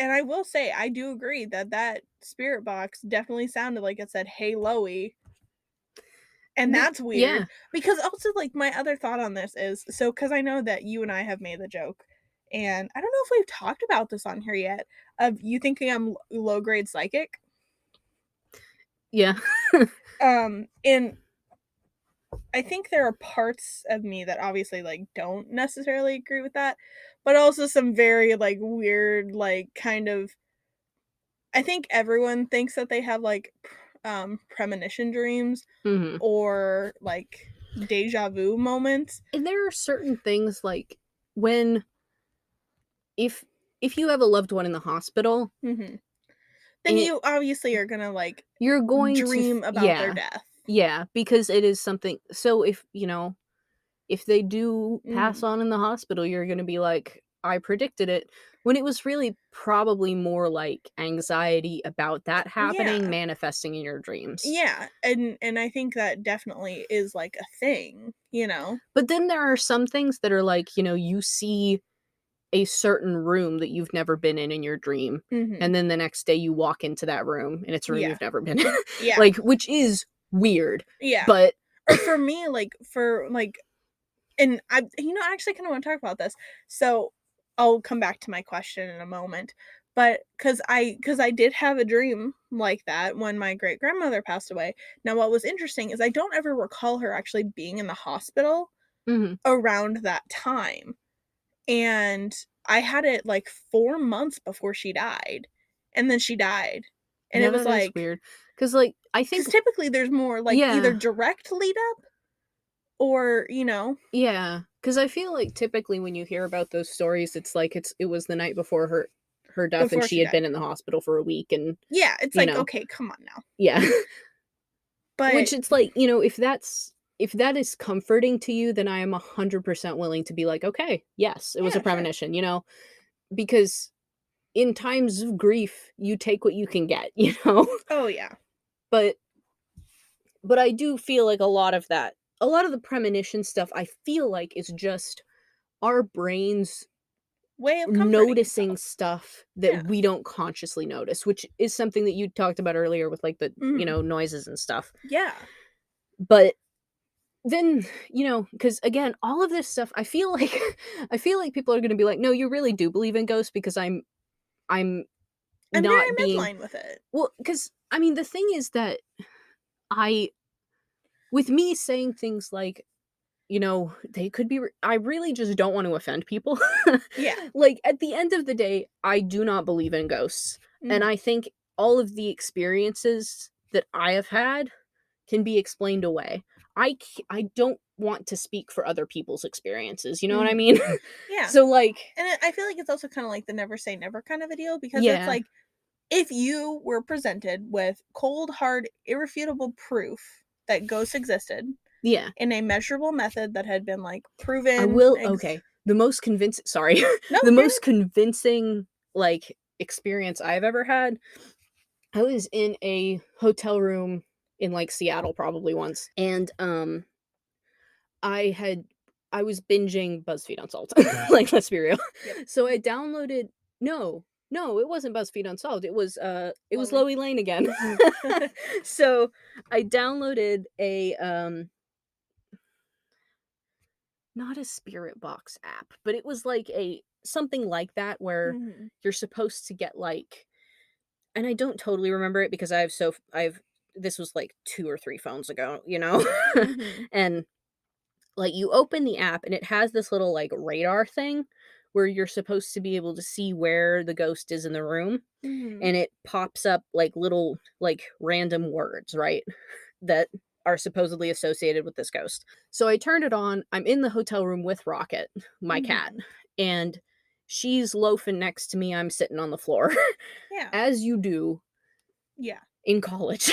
I will say, I do agree that that spirit box definitely sounded like it said, "Hey, Loey," and that's yeah. weird, because also, like, my other thought on this is, so because I know that you and I have made the joke, and I don't know if we've talked about this on here yet, of you thinking I'm low grade psychic. Yeah. And I think there are parts of me that obviously, like, don't necessarily agree with that, but also some very, like, weird, like, kind of, I think everyone thinks that they have, like, premonition dreams Mhm. or, like, deja vu moments. And there are certain things, like, when if if you have a loved one in the hospital, Mhm. Then and you obviously are gonna, like, you're going to dream about their yeah. death. Yeah, because it is something, so if, you know, if they do pass Mhm. on in the hospital, you're gonna be like, "I predicted it," when it was really probably more like anxiety about that happening Yeah. manifesting in your dreams. Yeah, and I think that definitely is, like, a thing, you know? But then there are some things that are like, you know, you see a certain room that you've never been in your dream, Mhm. and then the next day you walk into that room and it's a room Yeah. you've never been in. Yeah. Like, which is weird, Yeah. but Or for me, like, and I, I actually kinda wanna talk about this. So, I'll come back to my question in a moment, but because I did have a dream like that when my great-grandmother passed away. Now what was interesting is I don't ever recall her actually being in the hospital Mhm. around that time, and I had it, like, 4 months before she died, and then she died, and Yeah, it was that is like, weird. Cause, like, I think because typically there's more, like, either yeah, direct lead up or, yeah, cause I feel like typically when you hear about those stories, it's like it was the night before her death and before she she had died. been in the hospital for a week and, Yeah, it's you like, know, "Okay, come on now." yeah. But Which it's like, you know, if that is comforting to you, then I am 100% willing to be like, "Okay, yes, it was a yeah, sure. premonition," you know? Because in times of grief, you take what you can get, you know? Oh, yeah. But I do feel like a lot of the premonition stuff, I feel like is just our brains Way of comforting noticing itself. stuff that Yeah. we don't consciously notice, which is something that you talked about earlier with, like, the, Mhm. noises and stuff. Yeah. But then, because again, all of this stuff, I feel like I feel like people are gonna be like, "No, you really do believe in ghosts," because I'm I'm very not being midline with it. well, because I mean, the thing is that I with me saying things like, they could be I really just don't want to offend people. Yeah. Like, at the end of the day, I do not believe in ghosts, and Mhm. I think all of the experiences that I have had can be explained away. I don't want to speak for other people's experiences, you know what I Mhm. mean? Yeah. So, like And I feel like it's also kinda like the never say never kind of a deal because it's yeah, like, if you were presented with cold, hard, irrefutable proof that ghosts existed yeah. in a measurable method that had been, like, I proven will okay, the most convincing sorry, No, the you're most convincing, like, experience I've ever had, I was in a hotel room in, like, Seattle probably once, and, I had I was binging BuzzFeed Unsolved, like, let's be real. Yep. So I downloaded no, no, it wasn't BuzzFeed Unsolved, it was Slowly. Loey Lane again. So, I downloaded not a spirit box app, but it was like a something like that where Mhm. you're supposed to get, like and I don't totally remember it because I've this was, like, 2 or 3 phones ago, you know? Mhm. And like, you open the app and it has this little, like, radar thing where you're supposed to be able to see where the ghost is in the room, Mhm. and it pops up, like, little, like, random words, right, that are supposedly associated with this ghost. So I turned it on, I'm in the hotel room with Rocket, my cat, Mhm. and she's loafing next to me, I'm sitting on the floor, Yeah. as you do Yeah. in college.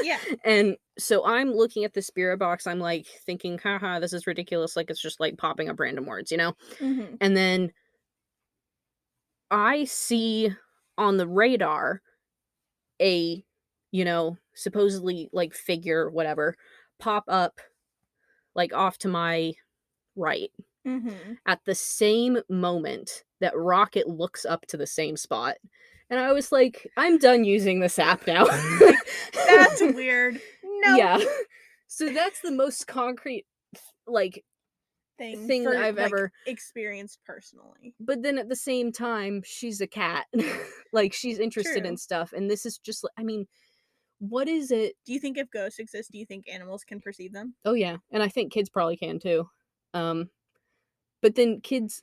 Yeah. And so I'm looking at the spirit box, I'm, like, thinking, "Haha, this is ridiculous," like, it's just, like, popping up random words, you know? Mhm. And then I see on the radar a, supposedly, like, figure, whatever, pop up, like, off to my right Mhm. at the same moment that Rocket looks up to the same spot. And I was like, "I'm done using this app now." Like, that's weird. Nope. Yeah. So that's the most concrete, like, Thing thing for, I've like, ever experienced personally. but then at the same time, she's a cat. Like, she's interested in True. stuff, and this is just I mean, what is it Do you think if ghosts exist, do you think animals can perceive them? oh, yeah, and I think kids probably can too. Um, but then kids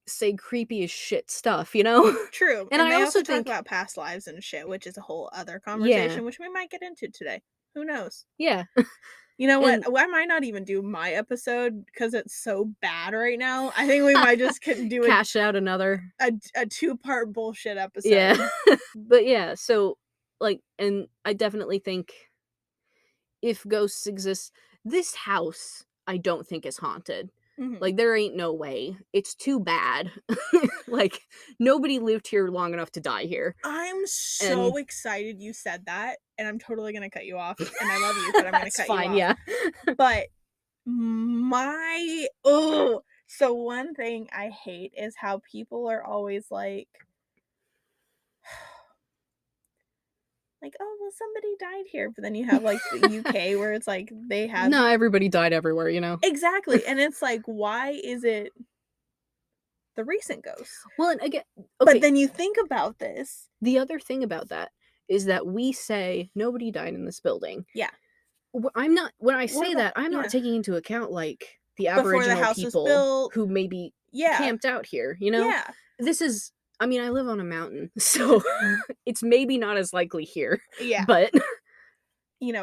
say creepy as shit stuff, you know? True, And and I they also also talk think about past lives and shit, which is a whole other yeah, conversation, which we might get into today. Who knows? yeah, You know what? and I might not even do my episode because it's so bad right now. I think we might just do cash out another a two-part bullshit yeah. episode. But yeah, so, like and I definitely think if ghosts exist this house, I don't think is haunted. Mhm. Like, there ain't no way. It's too bad. Like, nobody lived here long enough to die here, I'm and so excited you said that, and I'm totally gonna cut you off, and I love you, but I'm gonna that's cut you fine, off. yeah. But my oh, so one thing I hate is how people are always like, "Oh, well, somebody died here," but then you have, like, the UK where it's like they have No, everybody died everywhere, you know? exactly, and it's like, why is it the recent ghosts? Well, and again But okay, then you think about this the other thing about that is that we say, "Nobody died in this building." yeah, I'm not when I what say about that, I'm not yeah, taking into account, like, the before the Aboriginal house was people built who maybe yeah, camped out here, you know? yeah, This is I mean, I live on a mountain, so it's maybe not as likely here, yeah. but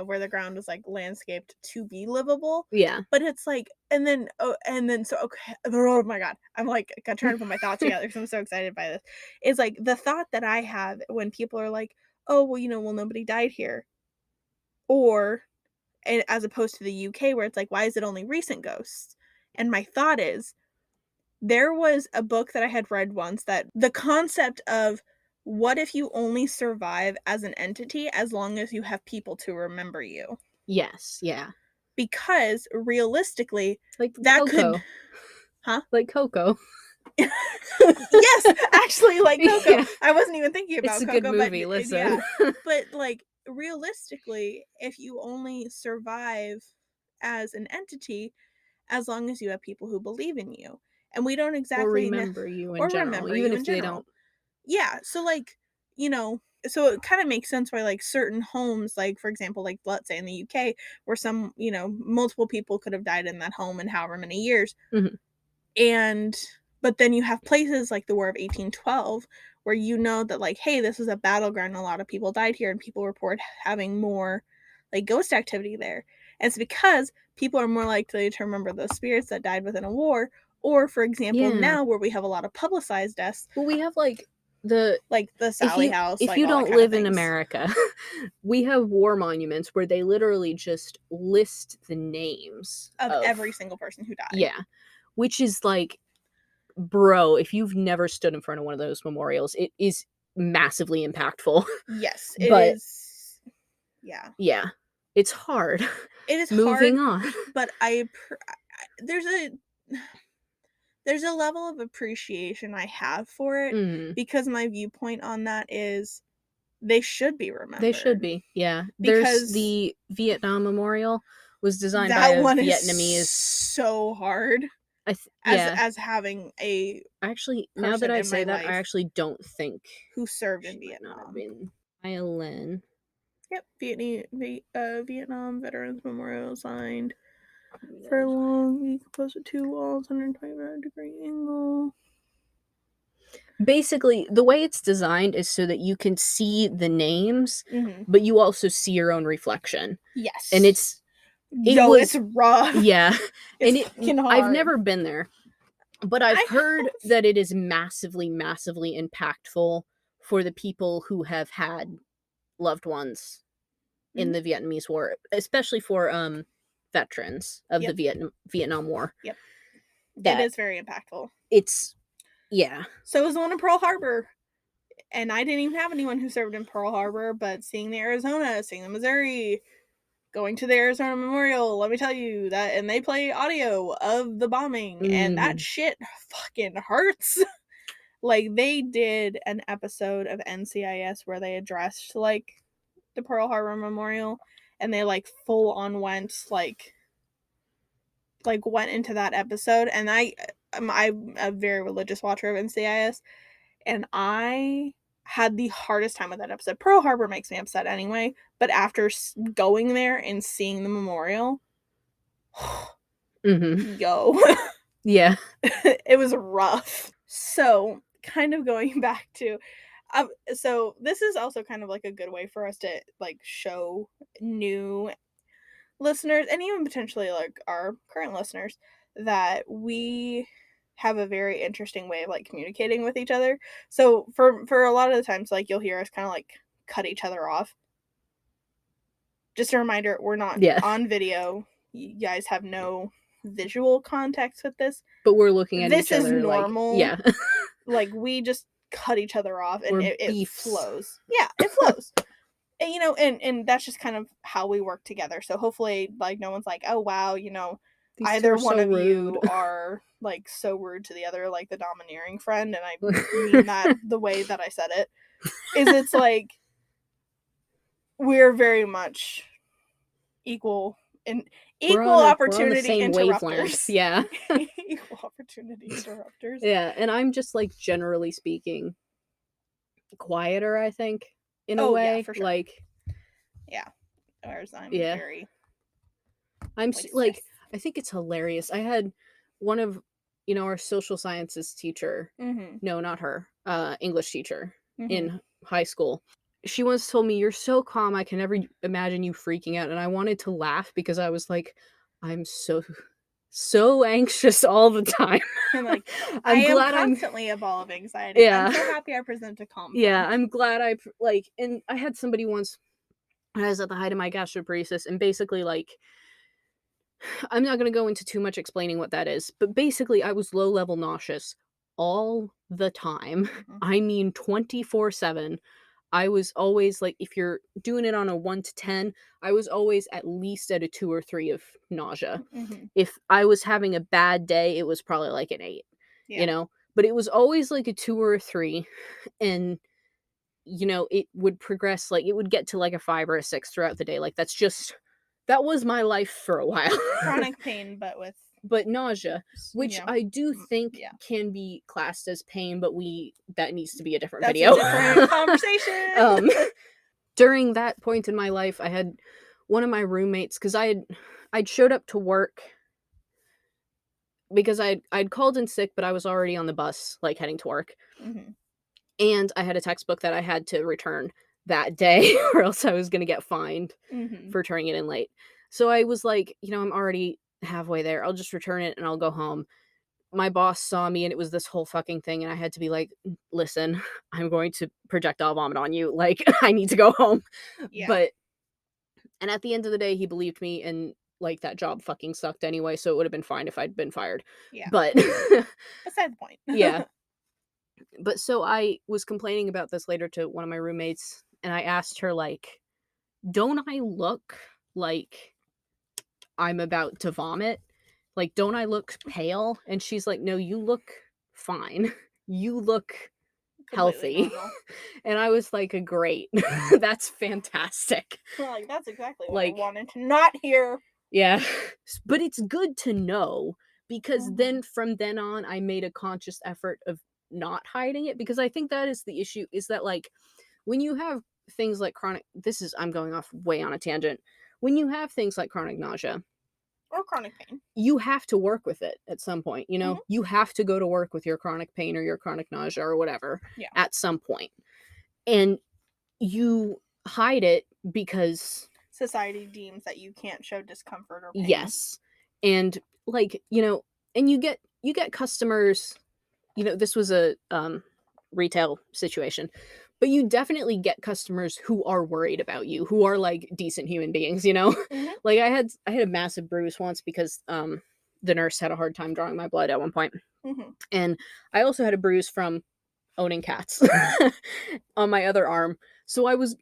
Where the ground was, like, landscaped to be livable, yeah. but it's like and then so okay oh my god, I'm, like, trying to put my thoughts together because 'cause I'm so excited by this. Is like, the thought that I have when people are like, "Oh, well, well, nobody died here," or and as opposed to the UK where it's like, "Why is it only recent ghosts?" And my thought is, there was a book that I had read once that the concept of what if you only survive as an entity as long as you have people to remember you? Yes, yeah. Because realistically, Like that could Coco. huh? Like Coco. Yes, actually, like Coco. Yeah. I wasn't even thinking It's about a good Coco, but movie, yeah. listen. But, like, realistically, if you only survive as an entity as long as you have people who believe in you, and we don't Or exactly remember you in or general, remember even you if in they general. don't. Yeah, so, like, so it kinda makes sense why, like, certain homes, like, for example, like, let's say in the UK, where some multiple people could have died in that home in however many years, Mhm. and but then you have places like the War of 1812 where you know that, like, hey, this is a battleground, a lot of people died here, and people report having more, like, ghost activity there. And it's because people are more likely to remember those spirits that died within a war, or, for example, Yeah. now where we have a lot of publicized deaths, Well, we have, like, the like the if Sally you House, if like you all that don't kind of live in things. America, we have war monuments where they literally just list the names Of of. every single person who died. Yeah, which is like, bro, if you've never stood in front of one of those memorials, it is massively impactful. Yes, it But is. Yeah. yeah, it's hard. It is Moving hard, on. but there's a there's a level of appreciation I have for it Mm, because my viewpoint on that is they should be they should remembered be. Yeah. There's because the Vietnam Memorial was designed by that a one is Vietnamese. so hard as Yeah. having a Actually, now that person I in my say that, I life actually don't think who served in she might not have Vietnam. been violin. Yep, Vietnam Veterans Memorial signed for a long week, composed of two walls, 125-degree angle. Basically, the way it's designed is so that you can see the names, Mm-hmm. but you also see your own reflection. And Yes. it Yo, it's was, rough. yeah. It's And fucking I've hard. never been there, but I've I heard have. that it is massively, massively impactful for the people who have had loved ones in Mhm. the Vietnamese War, especially for veterans of the Yep. Vietnam War. Yep. It That is very impactful. it's yeah. So is the one in Pearl Harbor. And I didn't even have anyone who served in Pearl Harbor, but seeing the Arizona, seeing the Missouri, going to the Arizona Memorial, let me tell you that, and they play audio of the bombing, and that Mhm. shit fucking hurts. Like, they did an episode of NCIS where they addressed, like, the Pearl Harbor Memorial, and they, like, full on went into that episode, and I'm a very religious watcher of NCIS, and I had the hardest time with that episode. Pearl Harbor makes me upset anyway, but after going there and seeing the memorial, Mhm. yo, Yeah. it was rough. So, kind of going back to, so this is also kind of like a good way for us to like show new listeners and even potentially like our current listeners that we have a very interesting way of like communicating with each other. So for a lot of the times like you'll hear us kind of like cut each other off. Just a reminder, we're not Yeah. on video. You guys have no visual context with this. But we're looking at This each is other like, normal. yeah. Like we just cut each other off and We're it beefs. flows. Yeah, it flows. And and that's just kind of how we work together. So hopefully like no one's like, "Oh wow, These two either are one so of rude. you are like so rude to the other, like the domineering friend." And I mean that the way that I said it is it's like we're very much equal and We're equal on the opportunity same wavelength. interrupters. Yeah. Equal opportunity interrupters. Yeah, and I'm just like generally speaking quieter, I think, in a Oh yeah, way. for sure. Like, Yeah. Whereas I'm yeah. very I'm like like, yes. I think it's hilarious. I had one of, our social sciences teacher, Mhm. no, not her, English teacher Mhm. in high school. She once told me, "You're so calm, I can never imagine you freaking out." And I wanted to laugh because I was like, I'm so anxious all the time. And like I I'm am glad constantly a ball of anxiety. I'm yeah. so happy I present a calm Yeah, front. I'm glad like, and I had somebody once when I was at the height of my gastroparesis, and basically, like, I'm not gonna go into too much explaining what that is, but basically, I was low level nauseous all the time. I mean 24/7. I was always like, if you're doing it on a 1 to 10, I was always at least at a 2 or 3 of nausea. If I was having a bad day, it was probably like an 8, Yeah. But it was always like a 2 or a 3, and, it would progress, like, it would get to like a 5 or a 6 throughout the day, like, that was my life for a while. Chronic pain, but with But nausea, which yeah. I do think Yeah. can be classed as pain, but that needs to be a different That's video. a different conversation. During that point in my life, I had one of my roommates, because I'd showed up to work because I'd called in sick, but I was already on the bus, like, heading to work, and I had a textbook that I had to return that day, or else I was gonna get fined for turning it in late. So I was like, I'm already halfway there. I'll just return it and I'll go home. My boss saw me and it was this whole fucking thing, and I had to be like, "Listen, I'm going to projectile vomit on you. Like, I need to go home." Yeah. And at the end of the day, he believed me, and, like, that job fucking sucked anyway, so it would have been fine if I'd been fired. Yeah. But Beside the point. yeah. But so I was complaining about this later to one of my roommates, and I asked her, like, "Don't I look like I'm about to vomit? Like, don't I look pale?" And she's like, "No, you look fine. You look Completely healthy." normal. And I was like, "Great. That's fantastic." Like, that's exactly what Like, I wanted to not hear. yeah. But it's good to know, because then from then on, I made a conscious effort of not hiding it, because I think that is the issue, is that, like, when you have things like I'm going off way on a tangent. When you have things like chronic nausea, Or chronic pain. you have to work with it at some point, You have to go to work with your chronic pain or your chronic nausea or whatever Yeah. at some point. And you hide it because Society deems that you can't show discomfort or pain. yes. And, like, and you get customers, this was a retail situation. But you definitely get customers who are worried about you, who are, like, decent human beings, Like, I had a massive bruise once because the nurse had a hard time drawing my blood at one point. And I also had a bruise from owning cats on my other arm. So I was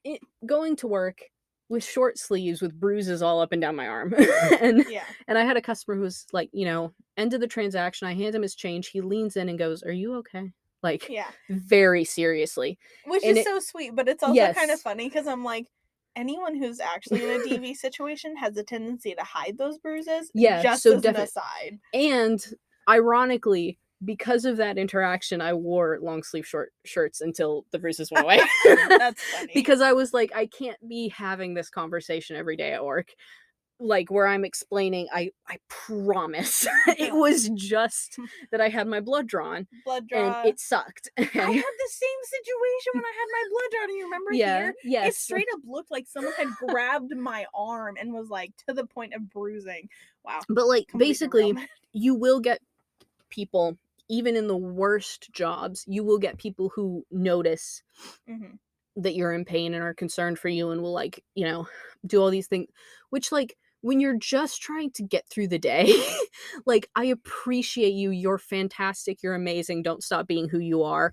going to work with short sleeves with bruises all up and down my arm. and Yeah. and I had a customer who was like, end of the transaction, I hand him his change, he leans in and goes, "Are you okay?" Like, Yeah. very seriously. Which And is so sweet, but it's also kind of yes. funny because I'm like, anyone who's actually in a DV situation has a tendency to hide those bruises. Yeah, Just so as an aside. And ironically, because of that interaction, I wore long sleeve short shirts until the bruises went away. That's funny. Because I was like, I can't be having this conversation every day at work, like, where I'm explaining, I promise it was just that I had my blood drawn Blood and draw. it sucked. I had the same situation when I had my blood drawn. You remember here? It Yes. straight up looked like someone had grabbed my arm and was like to the point of bruising. Wow. But, like, Complete basically, derailment. you will get people, even in the worst jobs, you will get people who notice that you're in pain and are concerned for you and will, like, do all these things, which, like, when you're just trying to get through the day, like, I appreciate you. You're fantastic. You're amazing. Don't stop being who you are.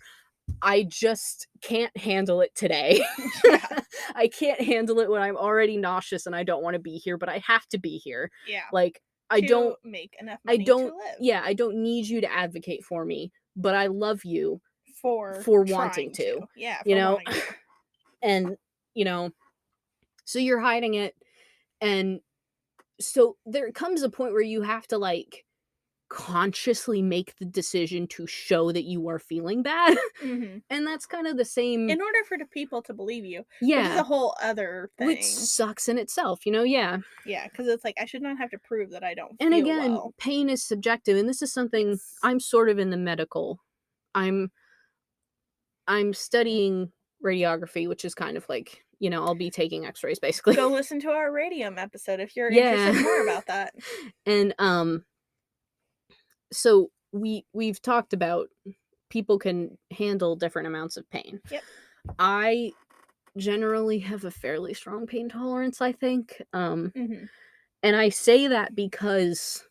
I just can't handle it today. Yeah. I can't handle it when I'm already nauseous and I don't want to be here, but I have to be here. Yeah. Like, I don't make enough money to live. Yeah, I don't need you to advocate for me, but I love you for wanting to. Yeah, for You know? wanting to. And, so you're hiding it, and so there comes a point where you have to, like, consciously make the decision to show that you are feeling bad. And that's kind of the same. In order for the people to believe you. Yeah. Which is a whole other thing. Which sucks in itself, yeah. Yeah, because it's like, I should not have to prove that I don't And feel again, well. pain is subjective, and this is something I'm sort of in the medical. I'm studying radiography, which is kind of like, I'll be taking x-rays basically. Go listen to our radium episode if you're interested more about that. And so we've talked about people can handle different amounts of pain. Yep. I generally have a fairly strong pain tolerance, I think. And I say that because,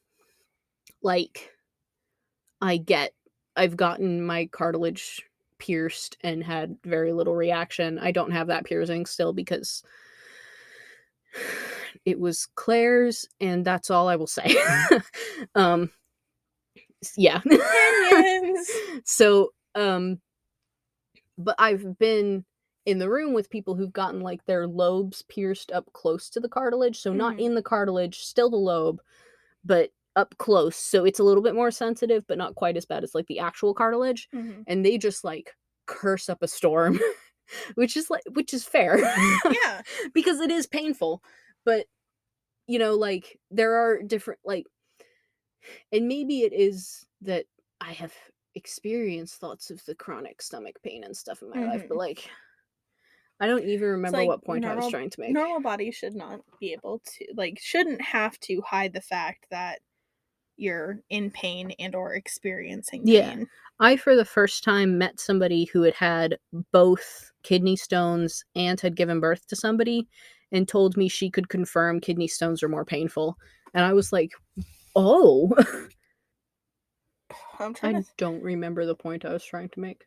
like, I get I've gotten my cartilage pierced and had very little reaction. I don't have that piercing still because it was Claire's, and that's all I will say. um, yeah. Opinions. So, but I've been in the room with people who've gotten like their lobes pierced up close to the cartilage, so not in the cartilage, still the lobe, but up close, so it's a little bit more sensitive, but not quite as bad as like the actual cartilage. And they just like curse up a storm, which is fair. Yeah. Because it is painful. But you know, like there are different like, and maybe it is that I have experienced lots of the chronic stomach pain and stuff in my life, but like I don't even remember like what point I was trying to make. Normal bodies should not be able to, like, shouldn't have to hide the fact that you're in pain and or experiencing pain. Yeah. I, for the first time, met somebody who had had both kidney stones and had given birth to somebody and told me she could confirm kidney stones are more painful. And I was like, oh. I don't remember the point I was trying to make.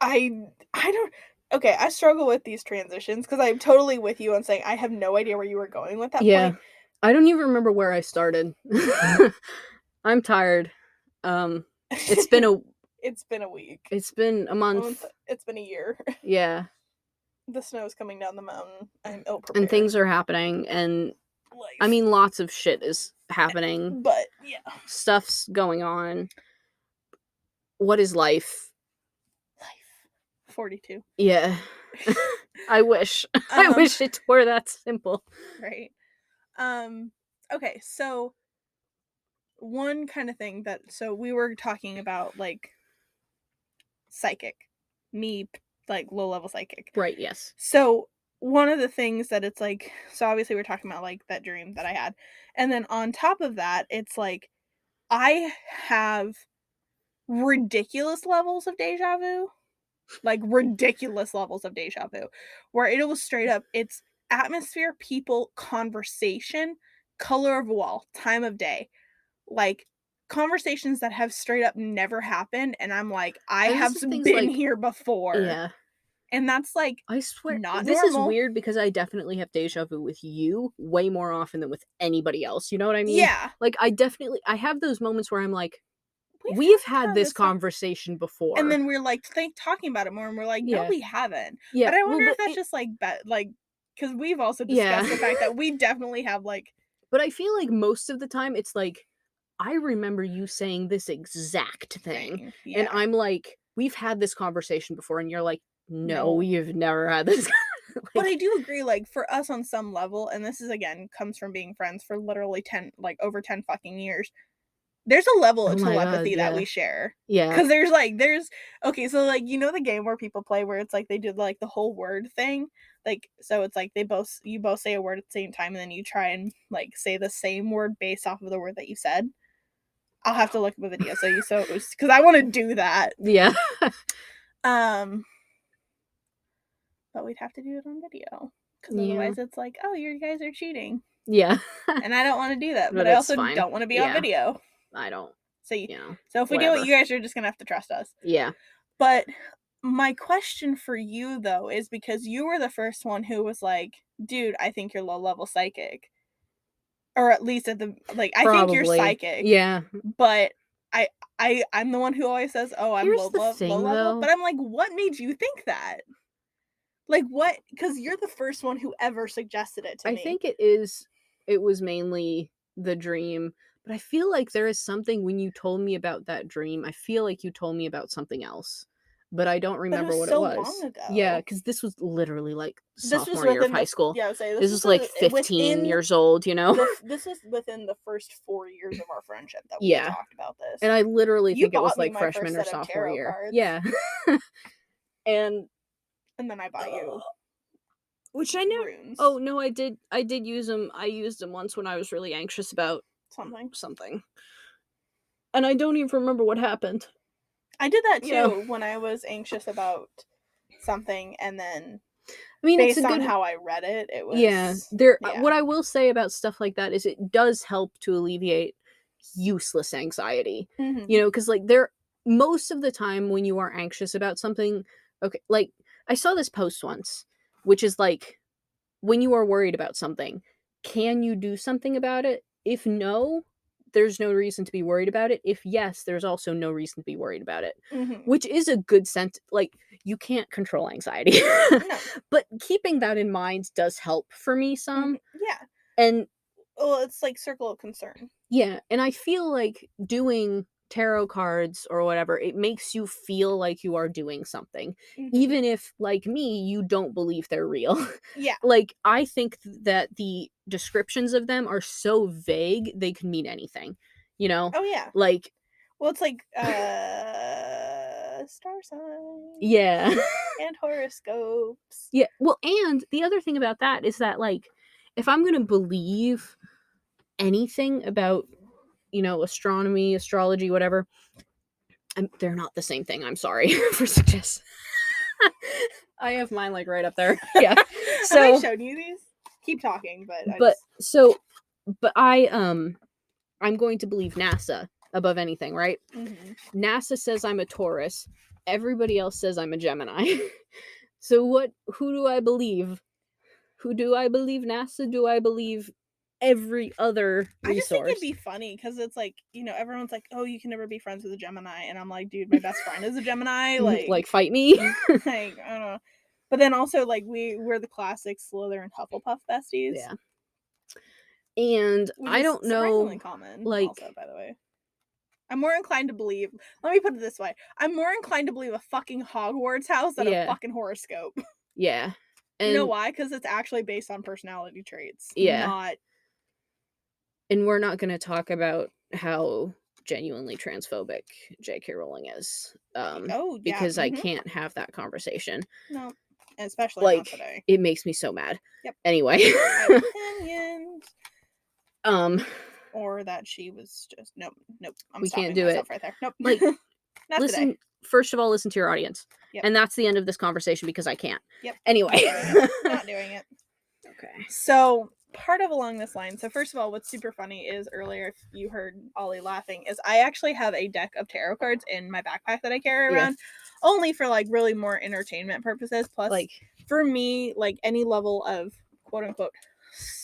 I don't. Okay, I struggle with these transitions because I'm totally with you on saying I have no idea where you were going with that point. I don't even remember where I started. I'm tired. It's been a It's been a week. It's been a month. It's been a year. Yeah. The snow's coming down the mountain. I'm ill prepared. And things are happening, and life. I mean, lots of shit is happening. But yeah, stuff's going on. What is life? 42. Yeah. I wish. I wish it were that simple. Right. Okay, so one kind of thing that, so we were talking about like psychic. Me, like low level psychic. Right, yes. So one of the things that it's like, so obviously we're talking about like that dream that I had. And then on top of that, it's like I have ridiculous levels of deja vu. Like ridiculous levels of deja vu, where it was straight up, it's atmosphere, people, conversation, color of wall, time of day, like conversations that have straight up never happened, and I'm like, I have been here before. Yeah. And that's like, I swear, not this normal. is weird because I definitely have deja vu with you way more often than with anybody else. You know what I mean? Yeah. Like I have those moments where I'm like, we've had this conversation before. And then we're like talking about it more, and we're like, no, we haven't. Yeah. But I wonder if that's just like, because we've also discussed the fact that we definitely have like. But I feel like most of the time it's like, I remember you saying this exact thing. Yeah. And I'm like, we've had this conversation before, and you're like, no, you've never had this. Like, but I do agree, like, for us on some level, and this is again comes from being friends for literally over 10 fucking years. There's a level of telepathy that we share. Yeah. Because there's okay, so like, you know the game where people play where it's like they do like the whole word thing? Like, so it's like you both say a word at the same time, and then you try and like say the same word based off of the word that you said. I'll have to look up a video because I want to do that. Yeah. But we'd have to do it on video. Because otherwise it's like, oh, you guys are cheating. Yeah. And I don't want to do that. But I also don't want to be on video. I don't. So, so if we do it, you guys are just going to have to trust us. Yeah. But my question for you, though, is because you were the first one who was like, dude, I think you're low-level psychic. Or at least I think you're psychic. Yeah. But I'm the one who always says, oh, I'm low level. But I'm like, what made you think that? Like, what? Because you're the first one who ever suggested it to me. I think it was mainly the dream. But I feel like there is something when you told me about that dream. I feel like you told me about something else. But I don't remember what it was. Long ago. Yeah, because this was literally like sophomore year of high school. Yeah, I would say this was like 15 years old, you know? This is within the first 4 years of our friendship that we talked about this. And I literally think it was like freshman or sophomore year. Cards. Yeah. And then I bought you. Which I never. Runes. Oh no, I did use them. I used them once when I was really anxious about something. And I don't even remember what happened. I did that too when I was anxious about something, and then based on how I read it, it was what I will say about stuff like that is it does help to alleviate useless anxiety. You know, because like there most of the time when you are anxious about something, okay, like I saw this post once, which is like, when you are worried about something, can you do something about it? If no, there's no reason to be worried about it. If yes, there's also no reason to be worried about it. Which is a good sense. Like, you can't control anxiety. No. But keeping that in mind does help for me some. Yeah. And well, it's like circle of concern. Yeah, and I feel like doing tarot cards or whatever, it makes you feel like you are doing something. Even if, like me, you don't believe they're real. Yeah. Like, I think that the descriptions of them are so vague, they can mean anything. You know? Oh, yeah. Like, well, it's like star signs. Yeah. And horoscopes. Yeah. Well, and the other thing about that is that, like, if I'm gonna believe anything about, you know, astronomy, astrology, whatever, they're not the same thing. I'm sorry for suggesting. I have mine like right up there. Yeah. So have I shown you these? Keep talking, but I'm going to believe NASA above anything, right? NASA says I'm a Taurus. Everybody else says I'm a Gemini. So who do I believe? Who do I believe? NASA? Do I believe every other resource? I just think it'd be funny because it's like, you know, everyone's like, oh, you can never be friends with a Gemini. And I'm like, dude, my best friend is a Gemini. Like fight me. Like, I don't know. But then also, like, we're the classic Slytherin Hufflepuff besties. Yeah. And I don't know. Common, like, also, by the way. I'm more inclined to believe. Let me put it this way: I'm more inclined to believe a fucking Hogwarts house than a fucking horoscope. Yeah. And you know why? Because it's actually based on personality traits. Yeah. Not. And we're not going to talk about how genuinely transphobic J.K. Rowling is. Because I can't have that conversation. No. Especially not today. It makes me so mad. Yep. Anyway. I have opinions. Or that she was just nope. We can't do it right there. Nope. Like, not listen. Today. First of all, listen to your audience. Yep. And that's the end of this conversation because I can't. Yep. Anyway. Not doing it. Okay. So part of along this line. So first of all, what's super funny is earlier, if you heard Ollie laughing, is I actually have a deck of tarot cards in my backpack that I carry around, only for like really more entertainment purposes. Plus, like, for me, like any level of quote unquote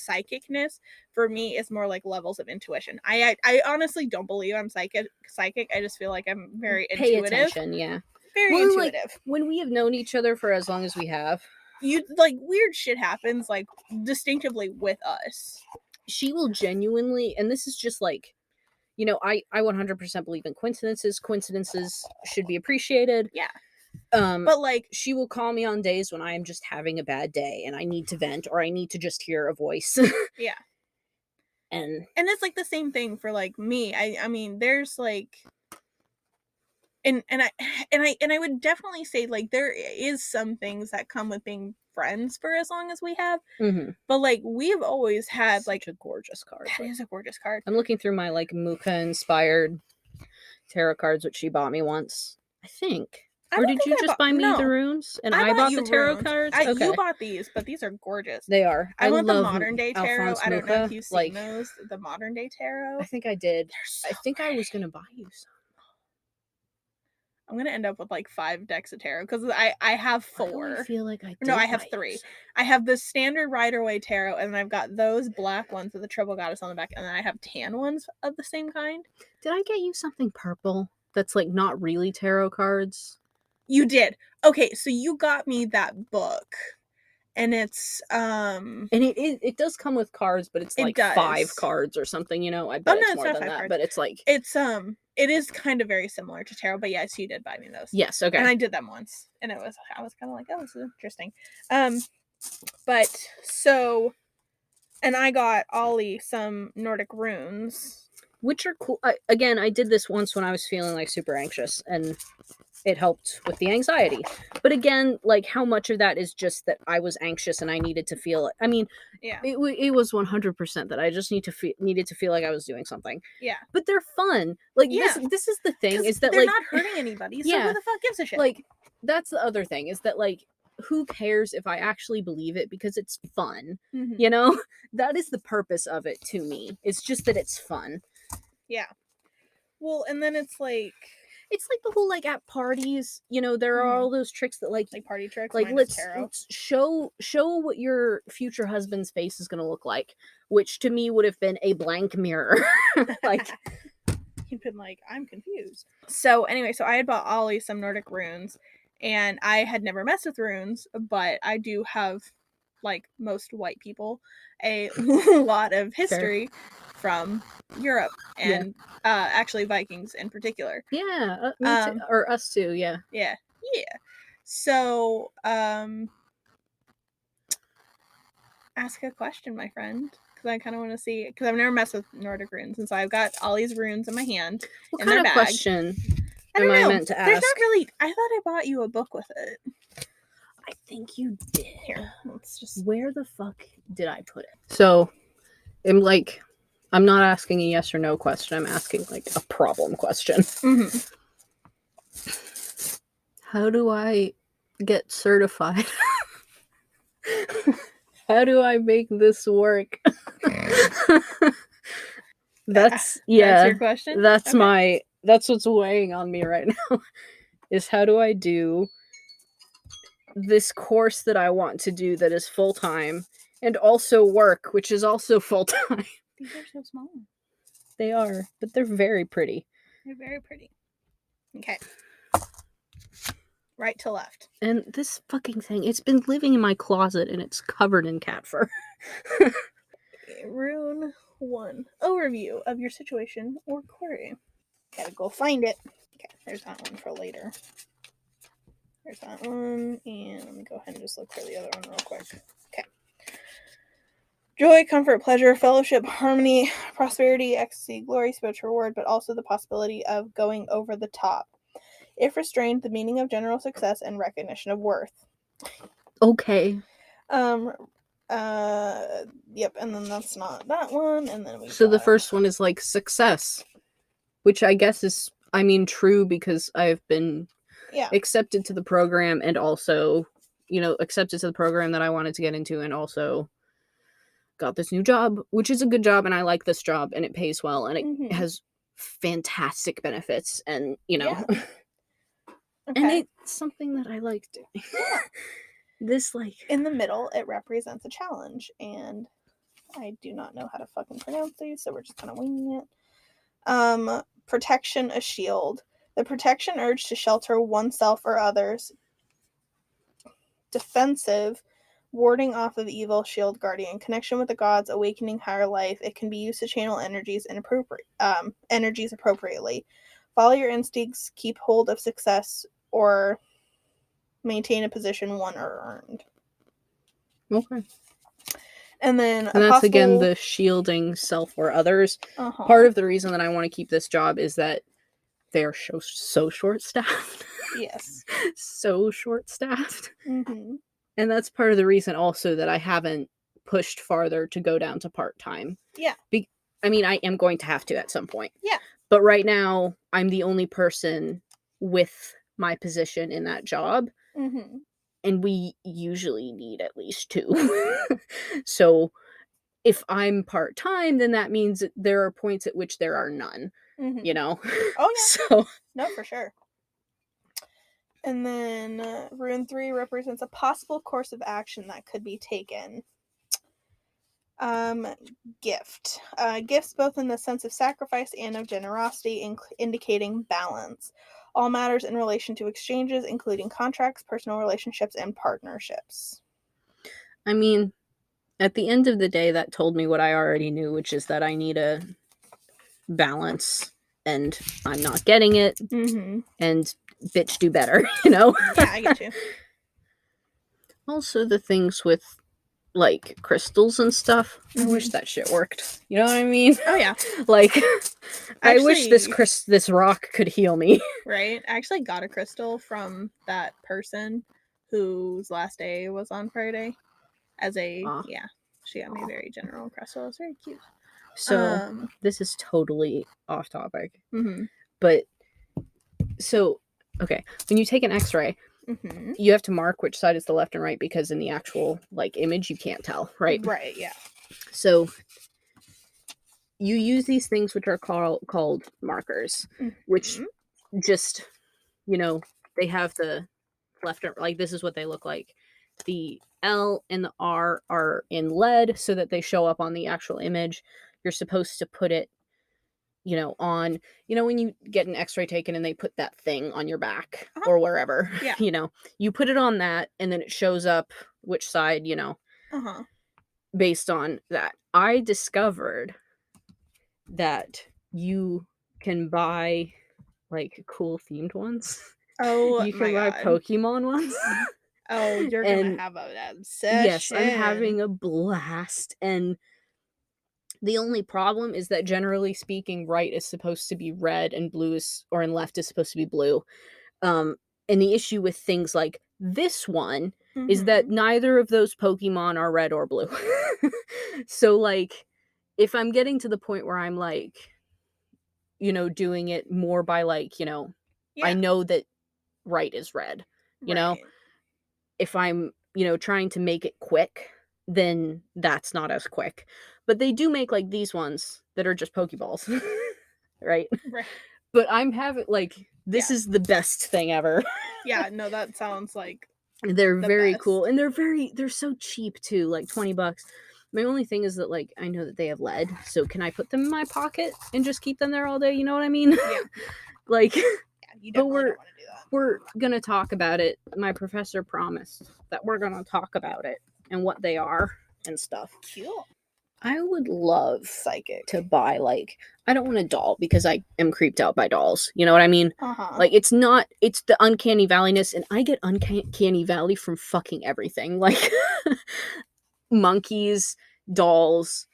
psychicness for me is more like levels of intuition. I honestly don't believe I'm psychic. I just feel like I'm very intuitive. Attention, yeah. Very intuitive. Like, when we have known each other for as long as we have, you like weird shit happens like distinctively with us. She will genuinely, and this is just like, you know, I 100% believe in coincidences. Coincidences should be appreciated. Yeah. But like, she will call me on days when I am just having a bad day and I need to vent or I need to just hear a voice. Yeah. And it's like the same thing for like me. I mean, there's like, and I would definitely say like there is some things that come with being friends for as long as we have. But like we've always had like a gorgeous card. That is a gorgeous card. I'm looking through my like Muka inspired tarot cards, which she bought me once, I think. Or did you just buy me the runes and I bought the tarot cards? Okay. You bought these, but these are gorgeous. They are. I want the modern day tarot. Alphonse I don't Muka. know if you've seen those. The modern day tarot. I think I did. So I think I was gonna buy you some. I'm gonna end up with like 5 decks of tarot because I have 4. I feel like I did. No, I have 3. I have the standard Rider-Waite tarot, and then I've got those black ones with the triple goddess on the back, and then I have tan ones of the same kind. Did I get you something purple that's like not really tarot cards? You did. Okay, so you got me that book. And it's and it does come with cards, but it's like 5 cards or something, you know. I bet it's more than that, but it's like it is kind of very similar to tarot, but yes, you did buy me those. Yes, okay. And I did them once, and I was kind of like, oh, this is interesting. But so, and I got Ollie some Nordic runes, which are cool. Again, I did this once when I was feeling like super anxious, and it helped with the anxiety. But again, like how much of that is just that I was anxious and I needed to feel it. I mean, yeah, it was 100% that I just needed to feel like I was doing something. Yeah. But they're fun. Like this is the thing is that they're like not hurting anybody. So who the fuck gives a shit? Like that's the other thing is that like who cares if I actually believe it because it's fun. You know? That is the purpose of it to me. It's just that it's fun. Yeah. Well, and then it's like the whole, like, at parties, you know, there are all those tricks that, like party tricks, like, minus let's tarot. show what your future husband's face is gonna look like, which to me would have been a blank mirror. Like, He'd been like, I'm confused. So anyway, so I had bought Ollie some Nordic runes, and I had never messed with runes, but I do have, like most white people, a lot of history from Europe and actually Vikings in particular. Yeah, me too, or us too, yeah. Yeah. So, ask a question, my friend, because I kind of want to see, because I've never messed with Nordic runes, and so I've got Ollie's runes in my hand. What in kind their of bag. question I don't am I know. meant to There's ask? not really. I thought I bought you a book with it. I think you did. Here, let's just. Where the fuck did I put it? So, I'm not asking a yes or no question. I'm asking, like, a problem question. How do I get certified? How do I make this work? That's your question? That's okay. That's what's weighing on me right now. Is how do I do this course that I want to do that is full-time and also work, which is also full-time. These are so small. They are, but they're very pretty. They're very pretty. Okay. Right to left. And this fucking thing, it's been living in my closet and it's covered in cat fur. Rune 1. Overview of your situation or query. Gotta go find it. Okay, there's that one for later. There's that one, and let me go ahead and just look for the other one real quick. Okay. Joy, comfort, pleasure, fellowship, harmony, prosperity, ecstasy, glory, spiritual reward, but also the possibility of going over the top. If restrained, the meaning of general success and recognition of worth. Okay. Yep, and then that's not that one, and then So the first one is like success, which I guess is, I mean, true because I've been accepted to the program and also, you know, accepted to the program that I wanted to get into and also got this new job, which is a good job and I like this job and it pays well and it has fantastic benefits and, you know, and it's something that I like doing. This, like, in the middle, it represents a challenge, and I do not know how to fucking pronounce these, so we're just kind of winging it. Protection, a shield. The protection urge to shelter oneself or others. Defensive, warding off of evil, shield, guardian. Connection with the gods, awakening higher life. It can be used to channel energies appropriately. Follow your instincts, keep hold of success, or maintain a position won or earned. Okay. And then that's again the shielding self or others. Part of the reason that I want to keep this job is that they're so short-staffed. Yes. So short-staffed. And that's part of the reason also that I haven't pushed farther to go down to part-time. Yeah. I mean, I am going to have to at some point. Yeah. But right now, I'm the only person with my position in that job. And we usually need at least 2. So if I'm part-time, then that means that there are points at which there are none. You know? Oh, yeah. So no, for sure. And then Rune 3 represents a possible course of action that could be taken. Gift. Gifts both in the sense of sacrifice and of generosity, indicating balance. All matters in relation to exchanges, including contracts, personal relationships, and partnerships. I mean, at the end of the day, that told me what I already knew, which is that I need a balance, and I'm not getting it. And bitch, do better, you know? Yeah, I get you. Also, the things with, like, crystals and stuff. I wish that shit worked. You know what I mean? Oh, yeah. Like, I wish this rock could heal me. Right? I actually got a crystal from that person whose last day was on Friday. She got me a very general crystal. It was very cute. So, this is totally off topic. But, so, okay. When you take an x-ray, you have to mark which side is the left and right because in the actual, like, image, you can't tell, right? Right, yeah. So, you use these things which are called markers, which Mhm. just, you know, they have the left or like this is what they look like. The L and the R are in lead so that they show up on the actual image. You're supposed to put it, on, when you get an x-ray taken and they put that thing on your back Uh-huh. or wherever, Yeah. you put it on that and then it shows up which side, Uh-huh. based on that. I discovered that you can buy like cool themed ones. Oh You my can buy god. Pokemon ones. Oh, you're gonna And have an yes, I'm obsession. having a blast. And the only problem is that generally speaking, right is supposed to be red and blue is, or and left is supposed to be blue. Um, and the issue with things like this one is that Mhm. neither of those Pokemon are red or blue. So, like, if I'm getting to the point where I'm like, doing it more by like, I Yeah. know that right is red, you know? Right. If I'm, trying to make it quick, then that's not as quick. But they do make like these ones that are just Pokeballs, right? Right. But I'm having like this Yeah. is the best thing ever. Yeah, no, that sounds like They're the very cool best. and they're so cheap too, like $20. My only thing is that like I know that they have lead, so can I put them in my pocket and just keep them there all day? You know what I mean? Yeah. Like, Yeah, you but definitely don't wanna do that. we're gonna talk about it. My professor promised that we're gonna talk about it and what they are and stuff. Cool. I would love Psychic. to buy like I don't want a doll because I am creeped out by dolls. You know what I mean? Uh-huh. Like it's the uncanny valleyness, and I get uncanny valley from fucking everything. Like monkeys, dolls,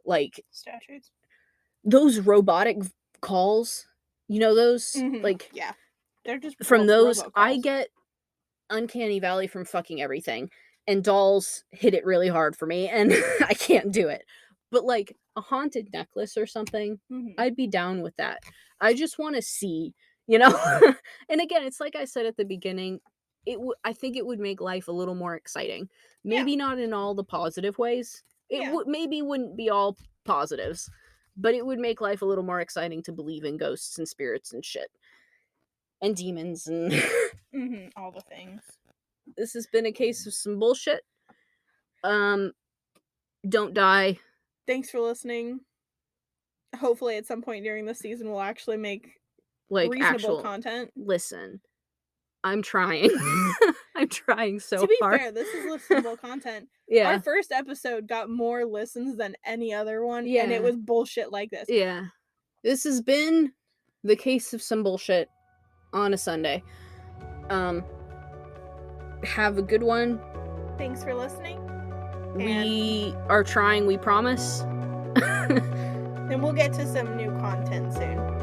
like Statues. those robotic calls. You know those? Mhm. Like Yeah. They're just from those, I robocalls. get uncanny valley from fucking everything. And dolls hit it really hard for me and I can't do it. But like a haunted necklace or something, Mhm. I'd be down with that. I just want to see, you know. And again, it's like I said at the beginning, I think it would make life a little more exciting. Yeah. Maybe not in all the positive ways. It Yeah. would maybe wouldn't be all positives, but it would make life a little more exciting to believe in ghosts and spirits and shit and demons and Mhm. All the things. this has been a case of some bullshit. Um, don't die. Thanks for listening. Hopefully at some point during the season we'll actually make Like reasonable actual content. listen. I'm trying. I'm trying To so be hard. fair, this is listenable content. Our Yeah. first episode got more listens than any other one, and it Yeah. was bullshit like this. Yeah. This has been the case of some bullshit on a Sunday. Have a good one. Thanks for listening. We are trying, we promise. And we'll get to some new content soon.